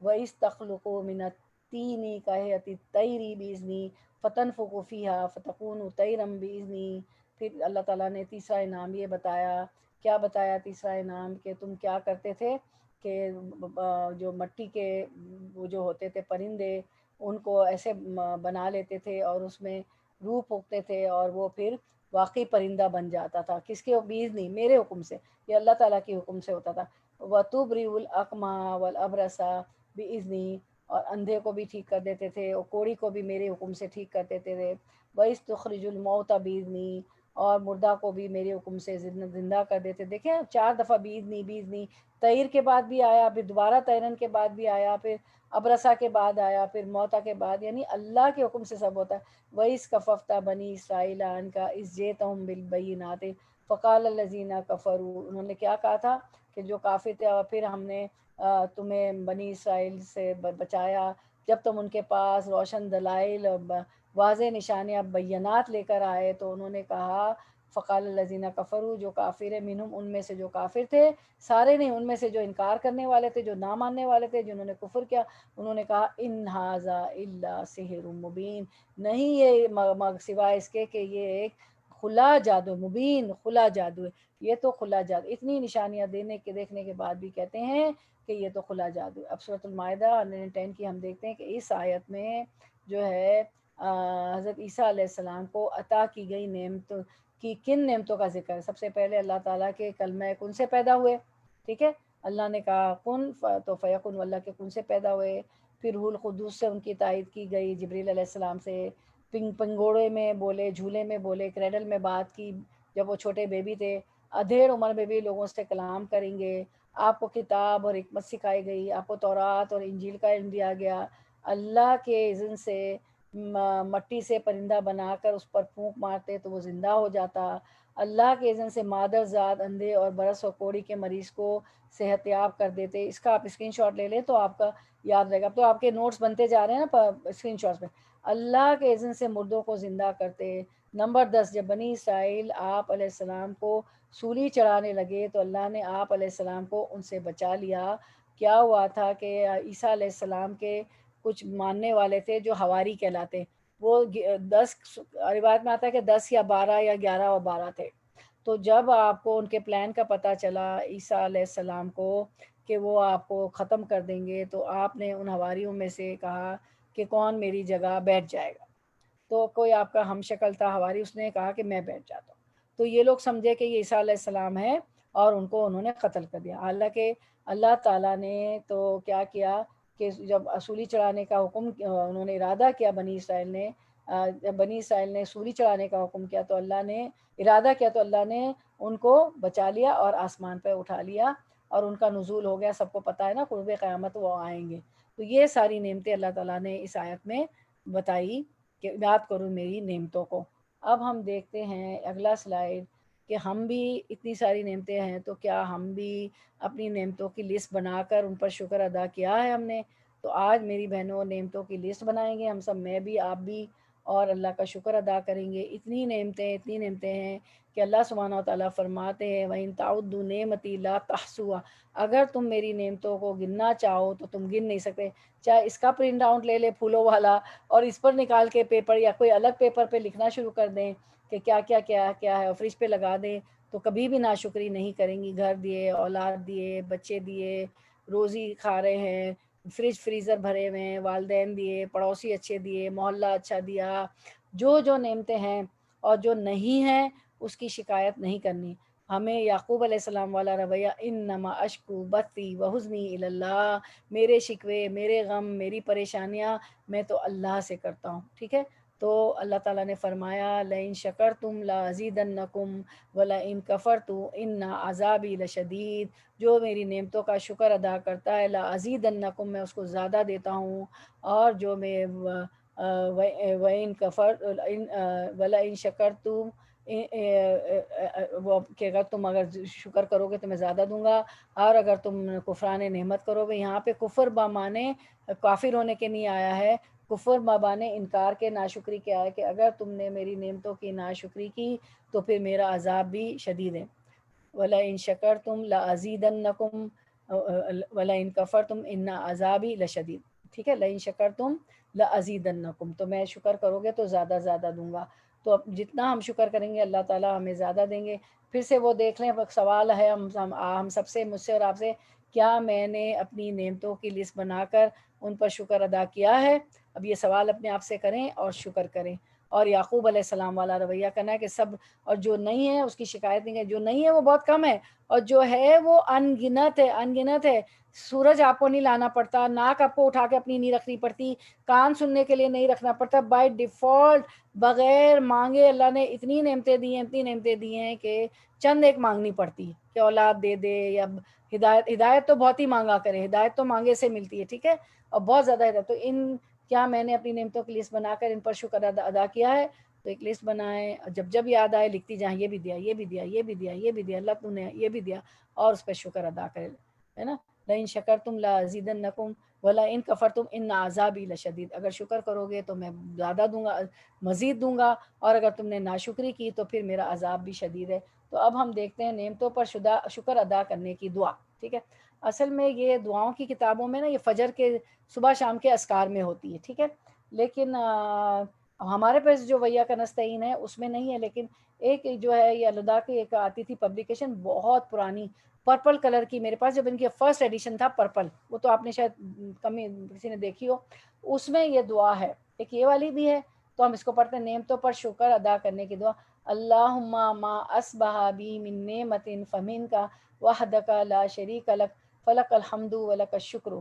وَإِذْ تَخْلُقُ مِنَ الطِّينِ كَهَيْئَةِ الطَّيْرِ بِإِذْنِي فَتَنفُخُ فِيهَا فَتَكُونُ طَيْرًا بِإِذْنِي۔ پھر اللہ تعالیٰ نے تیسرا انعام یہ بتایا، کیا بتایا تیسرا انعام، کہ تم کیا کرتے تھے کہ جو مٹی کے وہ جو ہوتے تھے پرندے ان کو ایسے بنا لیتے تھے اور اس میں روح پھونکتے تھے اور وہ پھر واقعی پرندہ بن جاتا تھا، کس کے بِإِذْنِی میرے حکم سے، یہ اللہ تعالیٰ کے حکم سے ہوتا تھا، وَتُبْرِئُ الْأَكْمَهَ وَالْأَبْرَصَ بِإِذْنِی، اور اندھے کو بھی ٹھیک کر دیتے تھے اور کوڑی کو بھی میرے حکم سے ٹھیک کر دیتے تھے، وَإِذْ تُخْرِجُ الْمَوْتَ بِإِذْنِی، اور مردہ کو بھی میرے حکم سے زندہ کر دیتے. دیکھیں 4 دفعہ بِإِذْنِی تیر کے بعد بھی آیا، پھر دوبارہ تیرن کے بعد بھی آیا، پھر ابرسا کے بعد آیا، پھر موتا کے بعد، یعنی اللہ کے حکم سے سب ہوتا ہے. وَإِذْ كَفَّفْتَ بَنِي إِسْرَائِیلَ عَنْکَ إِذْ جِئْتَهُم بِالْبَیِّنَاتِ فَقَالَ الَّذِینَ كَفَرُوا، انہوں نے کیا کہا تھا کہ جو کافر تھے، اور پھر ہم نے تمہیں بنی اسرائیل سے بچایا جب تم ان کے پاس روشن دلائل واضح نشانیاں بینات لے کر آئے. تو انہوں نے کہا فقال الذین کفروا، جو کافر ہے، منہم ان میں سے جو کافر تھے، سارے نہیں، ان میں سے جو انکار کرنے والے تھے، جو نہ ماننے والے تھے، جنہوں نے کفر کیا، انہوں نے کہا ان ھذا الا سحر مبین، نہیں یہ سوائے اس کے کہ یہ ایک کھلا جادو، مبین کھلا جادو ہے. یہ تو کھلا جادو، اتنی نشانیاں دیکھنے کے بعد بھی کہتے ہیں کہ یہ تو کھلا جادو ہے. اب سورۃ المائدہ 110 کی ہم دیکھتے ہیں کہ اس آیت میں جو ہے حضرت عیسیٰ علیہ السلام کو عطا کی گئی نعمتوں کی کن نعمتوں کا ذکر ہے. سب سے پہلے اللہ تعالیٰ کے کلمہ کن سے پیدا ہوئے، ٹھیک ہے، اللہ نے کہا کن تو فیکن، اللہ کے کن سے پیدا ہوئے. پھر روح القدس سے ان کی تائید کی گئی، جبریل علیہ السلام سے. پنگوڑے میں بولے، جھولے میں بولے، کریڈل میں بات کی جب وہ چھوٹے بیبی تھے. ادھیڑ عمر میں بھی لوگوں سے کلام کریں گے. آپ کو کتاب اور حکمت سکھائی گئی، آپ کو تورات اور انجیل کا علم دیا گیا. اللہ کے اذن سے مٹی سے پرندہ بنا کر اس پر پھونک مارتے تو وہ زندہ ہو جاتا. اللہ کے اذن سے مادر ذات اندھے اور برس اور کوڑی کے مریض کو صحت یاب کر دیتے. اس کا آپ اسکرین شاٹ لے لیں تو آپ کا یاد رہے گا. تو آپ کے نوٹس بنتے جا رہے ہیں نا اسکرین شاٹس میں. اللہ کے اذن سے مردوں کو زندہ کرتے. نمبر 10، جب بنی اسرائیل آپ علیہ السلام کو سولی چڑھانے لگے تو اللہ نے آپ علیہ السلام کو ان سے بچا لیا. کیا ہوا تھا کہ عیسیٰ علیہ السلام کے کچھ ماننے والے تھے جو حواری کہلاتے، وہ 10 روایت میں آتا ہے کہ 10 یا 12 یا 11 اور 12 تھے. تو جب آپ کو ان کے پلان کا پتہ چلا عیسیٰ علیہ السلام کو کہ وہ آپ کو ختم کر دیں گے، تو آپ نے ان حواریوں میں سے کہا کہ کون میری جگہ بیٹھ جائے گا. تو کوئی آپ کا ہم شکل تھا حواری، اس نے کہا کہ میں بیٹھ جاتا ہوں. تو یہ لوگ سمجھے کہ یہ عیسیٰ علیہ السلام ہے اور ان کو انہوں نے قتل کر دیا. حالانکہ اللہ تعالیٰ نے تو کیا کیا کہ جب سولی چڑھانے کا حکم انہوں نے ارادہ کیا، بنی اسرائیل نے سولی چڑھانے کا حکم کیا تو اللہ نے ارادہ کیا تو اللہ نے ان کو بچا لیا اور آسمان پہ اٹھا لیا اور ان کا نزول ہو گیا. سب کو پتہ ہے نا، قرب قیامت وہ آئیں گے. تو یہ ساری نعمتیں اللہ تعالیٰ نے اس آیت میں بتائی کہ یاد کرو میری نعمتوں کو. اب ہم دیکھتے ہیں اگلا سلائیڈ کہ ہم بھی اتنی ساری نعمتیں ہیں تو کیا ہم بھی اپنی نعمتوں کی لسٹ بنا کر ان پر شکر ادا کیا ہے ہم نے؟ تو آج میری بہنوں نعمتوں کی لسٹ بنائیں گے ہم سب، میں بھی آپ بھی، اور اللہ کا شکر ادا کریں گے. اتنی نعمتیں ہیں کہ اللہ سبحانہ و تعالیٰ فرماتے ہیں وَإِن تَعُدُّوا نِعْمَتِي لَا تُحْصُوهَا، اگر تم میری نعمتوں کو گننا چاہو تو تم گن نہیں سکتے. چاہے اس کا پرنٹ آؤٹ لے لے پھولوں والا اور اس پر نکال کے پیپر یا کوئی الگ پیپر پہ لکھنا شروع کر دیں کہ کیا کیا کیا کیا ہے اور فریج پہ لگا دیں تو کبھی بھی ناشکری نہیں کریں گی. گھر دیے، اولاد دیے، بچے دیے، روزی کھا رہے ہیں، فریزر بھرے ہوئے ہیں، والدین دیے، پڑوسی اچھے دیے، محلہ اچھا دیا، جو نعمتیں ہیں اور جو نہیں ہیں اس کی شکایت نہیں کرنی. ہمیں یعقوب علیہ السلام والا رویہ، انما اشکو بثی وحزنی الی اللہ، میرے شکوے، میرے غم، میری پریشانیاں میں تو اللہ سے کرتا ہوں. ٹھیک ہے، تو اللہ تعالیٰ نے فرمایا لئن شکرتم لازیدنکم ولئن کفرتم ان عذابی لشدید، جو میری نعمتوں کا شکر ادا کرتا ہے لازیدنکم، میں اس کو زیادہ دیتا ہوں، اور جو میں وَإِن كَفَرْتُمْ وَلَئِن شَكَرْتُمْ، وہ کہ اگر تم شکر کرو گے تو میں زیادہ دوں گا، اور اگر تم کفران نعمت کرو گے. یہاں پہ کفر بامانے کافر ہونے کے نہیں آیا ہے، کفر بامانے انکار کے، ناشکری کے آیا کہ اگر تم نے میری نعمتوں کی ناشکری کی تو پھر میرا عذاب بھی شدید ہے. وَلَئِن شَكَرْتُمْ لَأَزِيدَنَّكُمْ وَلَئِن كَفَرْتُمْ إِنَّ عَذَابِي لَشَدِيدٌ. ٹھیک ہے، لَئِن شَكَرْتُمْ لَأَزِيدَنَّكُمْ، تو میں شکر کرو گے تو زیادہ دوں گا. تو اب جتنا ہم شکر کریں گے اللہ تعالیٰ ہمیں زیادہ دیں گے. پھر سے وہ دیکھ لیں، سوال ہے ہم سب سے، مجھ سے اور آپ سے، کیا میں نے اپنی نعمتوں کی لسٹ بنا کر ان پر شکر ادا کیا ہے؟ اب یہ سوال اپنے آپ سے کریں اور شکر کریں. اور یعقوب علیہ السلام والا رویہ کرنا ہے کہ سب، اور جو نہیں ہے اس کی شکایت نہیں ہے، جو نہیں ہے وہ بہت کم ہے، اور جو ہے وہ ان گنت ہے، ان گنت ہے. سورج آپ کو نہیں لانا پڑتا، ناک آپ کو اٹھا کے اپنی نہیں رکھنی پڑتی، کان سننے کے لیے نہیں رکھنا پڑتا، بائی ڈیفالٹ بغیر مانگے اللہ نے اتنی نعمتیں دی ہیں، اتنی نعمتیں دی ہیں کہ چند ایک مانگنی پڑتی کہ اولاد دے دے یا ہدایت. ہدایت تو بہت ہی مانگا کرے، ہدایت تو مانگے سے ملتی ہے، ٹھیک ہے، اور بہت زیادہ ہدایت. تو ان کیا میں نے اپنی نعمتوں کی لسٹ بنا کر ان پر شکر ادا کیا ہے؟ تو ایک لسٹ بنائیں، جب جب یاد آئے لکھتی جائیں، یہ بھی دیا، یہ بھی دیا، یہ بھی دیا، یہ بھی دیا، اللہ تو نے یہ بھی دیا، اور اس پہ شکر ادا کرے، ہے نا. لئن شکرتم لازیدنکم ولئن کفرتم ان عذابی لشدید. اگر شکر کرو گے تو میں زیادہ دوں گا، مزید دوں گا، اور اگر تم نے ناشکری کی تو پھر میرا عذاب بھی شدید ہے. تو اب ہم دیکھتے ہیں نعمتوں پر شکر ادا کرنے کی دعا. ٹھیک ہے، اصل میں یہ دعاؤں کی کتابوں میں نا یہ فجر کے صبح شام کے اذکار میں ہوتی ہے، ٹھیک ہے، لیکن ہمارے پاس جو ویا کا نستعین ہے اس میں نہیں ہے. لیکن ایک جو ہے یہ الدا کی ایک آتی تھی پبلیکیشن بہت پرانی، پرپل کلر کی، میرے پاس جب ان کی فرسٹ ایڈیشن تھا پرپل، وہ تو آپ نے شاید کمی کسی نے دیکھی ہو، اس میں یہ دعا ہے. ایک یہ والی بھی ہے، تو ہم اس کو پڑھتے ہیں، نعمتوں پر شکر ادا کرنے کی دعا. اللہم ما اصبح بی من نعمت فمن کا وحدک لا شریک لک فلک الحمد ولک الشکر.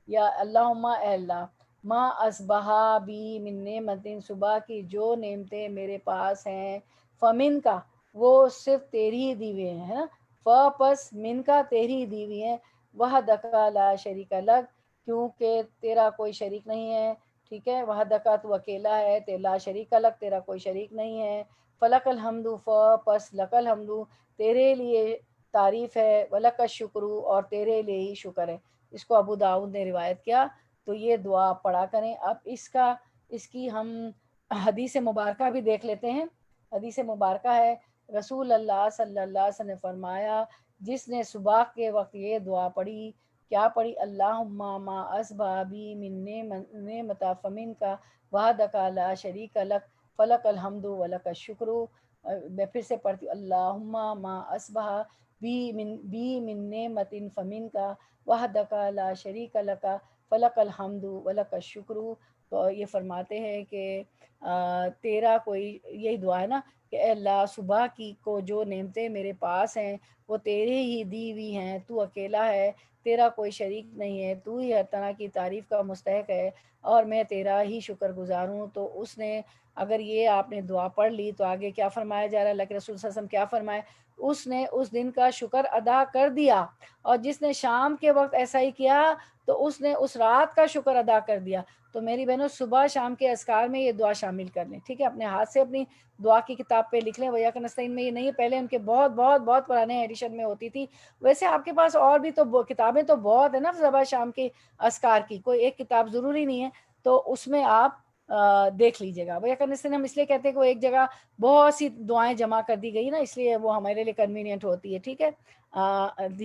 یا اللہم، اے اللہ، ما اصبح بی من نعمت، صبح کی جو نعمتیں میرے پاس ہیں، فمن کا، وہ صرف تیری ہی دی ہوئی ہیں، ہے نا، پس من کا، تیری دی ہوئی ہیں، وحدک لا شریک لک، کیونکہ تیرا کوئی شریک نہیں ہے، ٹھیک ہے، وحدک، تو اکیلا ہے، لا شریک لک، تیرا کوئی شریک نہیں ہے، فلک الحمد، پس لک الحمد، تیرے لیے تعریف ہے، ولک الشکر، اور تیرے لیے ہی شکر ہے. اس کو ابو داؤد نے روایت کیا. تو یہ دعا آپ پڑھا کریں. اب اس کی ہم حدیث مبارکہ بھی دیکھ لیتے ہیں. حدیث مبارکہ ہے، رسول اللہ صلی اللہ علیہ وسلم نے فرمایا، جس نے صبح کے وقت یہ دعا پڑھی، کیا پڑھی؟ اللہم ما اصبح بی من نعمت فمن کا وحدک لا شریک لک فلک الحمد ولک الشکر. میں پھر سے پڑھتی ہوں، اللہم ما اصبح بی من نعمت فمن کا وحدک لا شریک لک فلک الحمد ولک الشکر. تو یہ فرماتے ہیں کہ تیرا کوئی، یہی دعا ہے نا کہ اے اللہ، صبح کی کو جو نعمتیں میرے پاس ہیں وہ تیرے ہی دی ہوئی ہیں، تو اکیلا ہے، تیرا کوئی شریک نہیں ہے، تو ہی ہر طرح کی تعریف کا مستحق ہے، اور میں تیرا ہی شکر گزار ہوں. تو اس نے، اگر یہ آپ نے دعا پڑھ لی تو آگے کیا فرمایا جا رہا ہے؟ اللہ کے رسول صلی اللہ علیہ وسلم کیا فرمائے؟ اس نے اس دن کا شکر ادا کر دیا، اور جس نے شام کے وقت ایسا ہی کیا تو اس نے اس رات کا شکر ادا کر دیا. تو میری بہنوں، صبح شام کے اذکار میں یہ دعا شامل کر لیں، ٹھیک ہے، اپنے ہاتھ سے اپنی دعا کی کتاب پہ لکھ لیں. ویا کا نستعین میں یہ نہیں ہے، پہلے ان کے بہت بہت بہت پرانے ایڈیشن میں ہوتی تھی. ویسے آپ کے پاس اور بھی تو کتابیں تو بہت ہیں نا صبح شام کے اذکار کی، کوئی ایک کتاب ضروری نہیں ہے، تو اس میں آپ دیکھ لیجیے گا. ویا کا نستعین ہم اس لیے کہتے ہیں کہ وہ ایک جگہ بہت سی دعائیں جمع کر دی گئی نا، اس لیے وہ ہمارے لیے کنوینئنٹ ہوتی ہے، ٹھیک ہے.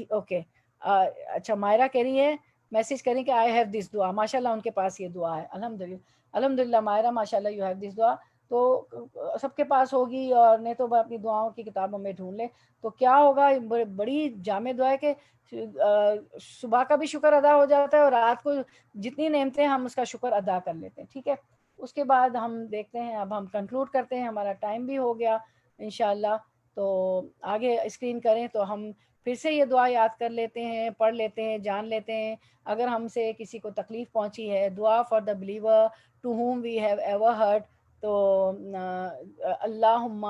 اوکے، اچھا، مائرہ کہہ رہی ہے، میسج کریں کہ آئی ہیو دس دعا. ماشاء اللہ ان کے پاس یہ دعا ہے، الحمد للہ مائرہ، ماشاء اللہ یو ہیو دس دعا. تو سب کے پاس ہوگی، اور نہیں تو اپنی دعاؤں کی کتابوں میں ڈھونڈ لیں. تو کیا ہوگا، بڑی جامع دعا ہے کہ صبح کا بھی شکر ادا ہو جاتا ہے، اور رات کو جتنی نعمتیں ہم اس کا شکر ادا کر لیتے ہیں، ٹھیک ہے. اس کے بعد ہم دیکھتے ہیں، اب ہم کنکلوڈ کرتے ہیں، ہمارا ٹائم بھی ہو گیا انشاءاللہ. تو آگے اسکرین کریں تو ہم پھر سے یہ دعا یاد کر لیتے ہیں، پڑھ لیتے ہیں، جان لیتے ہیں. اگر ہم سے کسی کو تکلیف پہنچی ہے، دعا for the believer to whom we have ever hurt, تو اللہم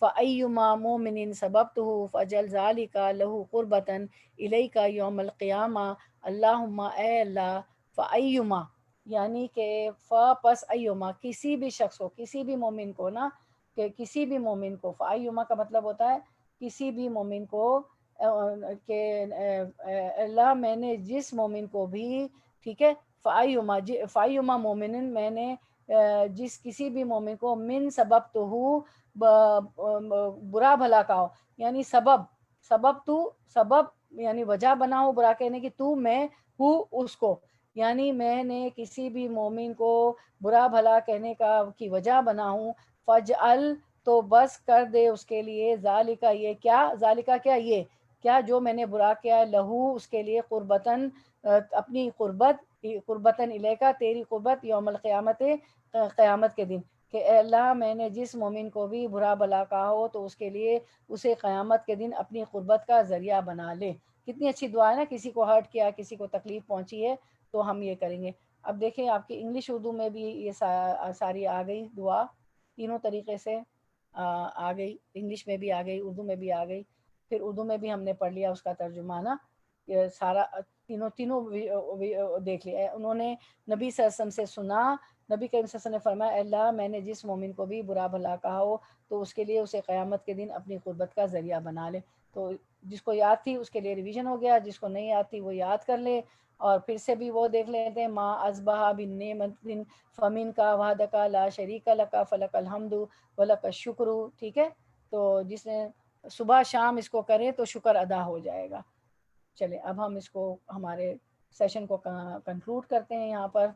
فَأَيُّمَا مُؤْمِنٍ سَبَبْتُهُ فَأَجْعَلْ ذَلِكَ لَهُ قُرْبَةً إِلَيْكَ يَوْمَ الْقِيَامَةِ. اللہم، اے اللہ، فَأَيُّمَا، یعنی کہ پس ایما، کسی بھی شخص کو، کسی بھی مومن کو نا، کہ کسی بھی مومن کو، فَأَيُّمَا کا مطلب ہوتا ہے کسی بھی مومن کو، کہ اللہ، میں نے جس مومن کو بھی، ٹھیک ہے، فَأَيُّمَا مومن، میں نے جس کسی بھی مومن کو، من سبب تو ہو، برا بھلا کا ہو، یعنی سبب یعنی وجہ بنا ہو برا کہنے کی، تو میں ہوں اس کو، یعنی میں نے کسی بھی مومن کو برا بھلا کہنے کی وجہ بنا ہوں. فجعل، تو بس کر دے اس کے لیے، ذالکا، یہ کیا، ذالکا کیا، یہ کیا جو میں نے برا کیا ہے، لہو، اس کے لیے، قربتاً، اپنی قربتاً الیکا، تیری قربت، یوم القیامت، قیامت کے دن. کہ اے اللہ میں نے جس مومن کو بھی برا بلا کہا ہو تو اس کے لیے اسے قیامت کے دن اپنی قربت کا ذریعہ بنا لے. کتنی اچھی دعا ہے نا. کسی کو ہرٹ کیا, کسی کو تکلیف پہنچی ہے تو ہم یہ کریں گے. اب دیکھیں آپ کی انگلش اردو میں بھی یہ ساری آ گئی دعا, تینوں طریقے سے آ گئی. انگلش میں بھی آ گئی, اردو میں بھی آ گئی. پھر اردو میں بھی ہم نے پڑھ لیا اس کا ترجمہ نا, یہ سارا تینوں دیکھ لیا. انہوں نے نبی صلی اللہ علیہ وسلم سے سنا, نبی کریم صلی اللہ علیہ وسلم نے فرمایا اللہ میں نے جس مومن کو بھی برا بھلا کہا ہو تو اس کے لیے اسے قیامت کے دن اپنی قربت کا ذریعہ بنا لے. تو جس کو یاد تھی اس کے لیے ریویژن ہو گیا, جس کو نہیں یاد تھی وہ یاد کر لے. اور پھر سے بھی وہ دیکھ لیتے ہیں, ما اصبح بالنعمت فمن کا وحدک لا شریک لک فلک الحمد ولک الشکر. ٹھیک ہے, تو جس نے صبح شام اس کو کرے تو شکر ادا ہو جائے گا. چلے اب ہم اس کو ہمارے سیشن کو کنکلوڈ کرتے ہیں یہاں پر.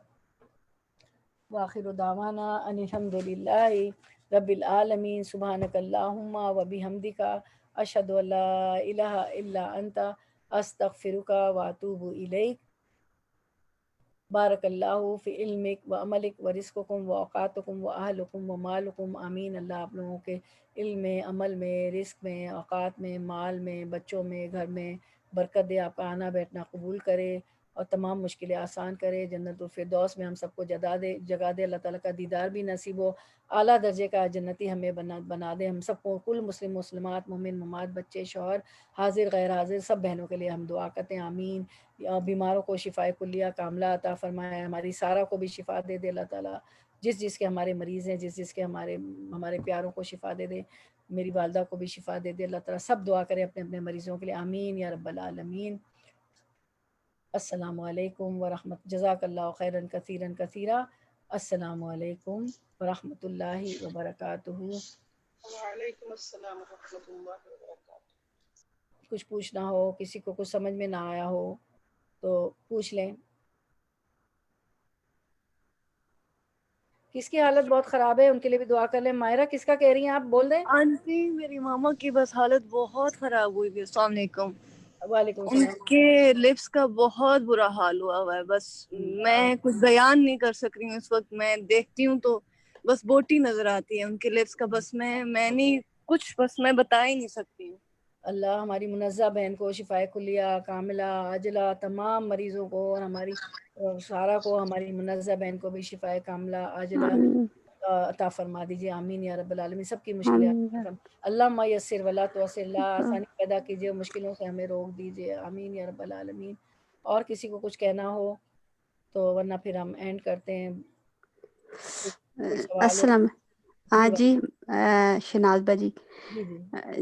وآخر دعوانا ان الحمد للہ رب العالمین. سبحانک اللہم و بحمدک اشہد ان لا الہ الا انت استغفرک و اتوب الیک. بارک اللہ فی علمک و عملک و رزقکم و اوقاتکم و اہلکم و مالکم. آمین. اللہ آپ لوگوں کے علم میں, عمل میں, رزق میں, اوقات میں, مال میں, بچوں میں, گھر میں برکت دے. آپ کا آنا بیٹھنا قبول کرے اور تمام مشکلیں آسان کرے. جنت الفردوس میں ہم سب کو جگہ دے. اللہ تعالیٰ کا دیدار بھی نصیب ہو. اعلیٰ درجے کا جنتی ہمیں بنا دے. ہم سب کو, کل مسلم مسلمات, مومن مومنات, بچے, شوہر, حاضر غیر حاضر, سب بہنوں کے لیے ہم دعا کرتے ہیں. آمین. بیماروں کو شفاء کلیہ کاملہ عطا فرمائے. ہماری سارا کو بھی شفا دے دے اللہ تعالیٰ. جس کے ہمارے مریض ہیں, جس کے ہمارے پیاروں کو شفا دے دے. میری والدہ کو بھی شفا دے دے اللہ تعالیٰ. سب دعا کریں اپنے اپنے مریضوں کے لیے. آمین یا رب العالمین. السلام علیکم ورحمۃ. جزاک اللہ خیرا کثیرا کثیرا. السلام علیکم ورحمۃ اللہ وبرکاتہ.
وعلیکم السلام ورحمۃ اللہ وبرکاتہ.
کچھ پوچھنا ہو, کسی کو کچھ سمجھ میں نہ آیا ہو تو پوچھ لیں. کس کی حالت بہت خراب ہے ان کے لیے بھی دعا کر لیں. مائرہ کس کا کہہ رہی ہیں آپ, بول دیں.
آنٹی میری ماما کی بس حالت بہت خراب ہوئی ہے. السلام علیکم.
وعلیکم
ان
السلام.
کے لپس کا بہت برا حال ہوا ہے. بس میں کچھ بیان نہیں کر سک رہی ہوں اس وقت. میں دیکھتی ہوں تو بس بوٹی نظر آتی ہے ان کے لپس کا. بس میں نہیں کچھ, بس میں بتا ہی نہیں سکتی ہوں.
اللہ ہماری منزہ بہن کو شفاء کلیہ کاملہ عاجلہ, تمام مریضوں کو, اور ہماری سارا کو, ہماری منزہ بہن کو بھی شفاء کاملہ عاجلہ عطا فرما دیجیے. آمین یا رب العالمین. سب کی مشکلیں اللہ یسر ولا تعسر. اللہ آسانی پیدا کیجیے, مشکلوں سے ہمیں روک دیجیے. آمین یا رب العالمین. اور کسی کو کچھ کہنا ہو تو, ورنہ پھر ہم اینڈ کرتے ہیں. کوئی سوال ہو؟
السلام. ہاں جی شناز باجی,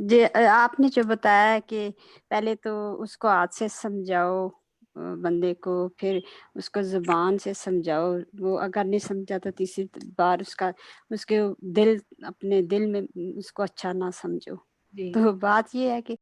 جی آپ نے جو بتایا کہ پہلے تو اس کو ہاتھ سے سمجھاؤ بندے کو, پھر اس کو زبان سے سمجھاؤ. وہ اگر نہیں سمجھا تو تیسری بار اس کے اپنے دل میں اس کو اچھا نہ سمجھو. تو بات یہ ہے کہ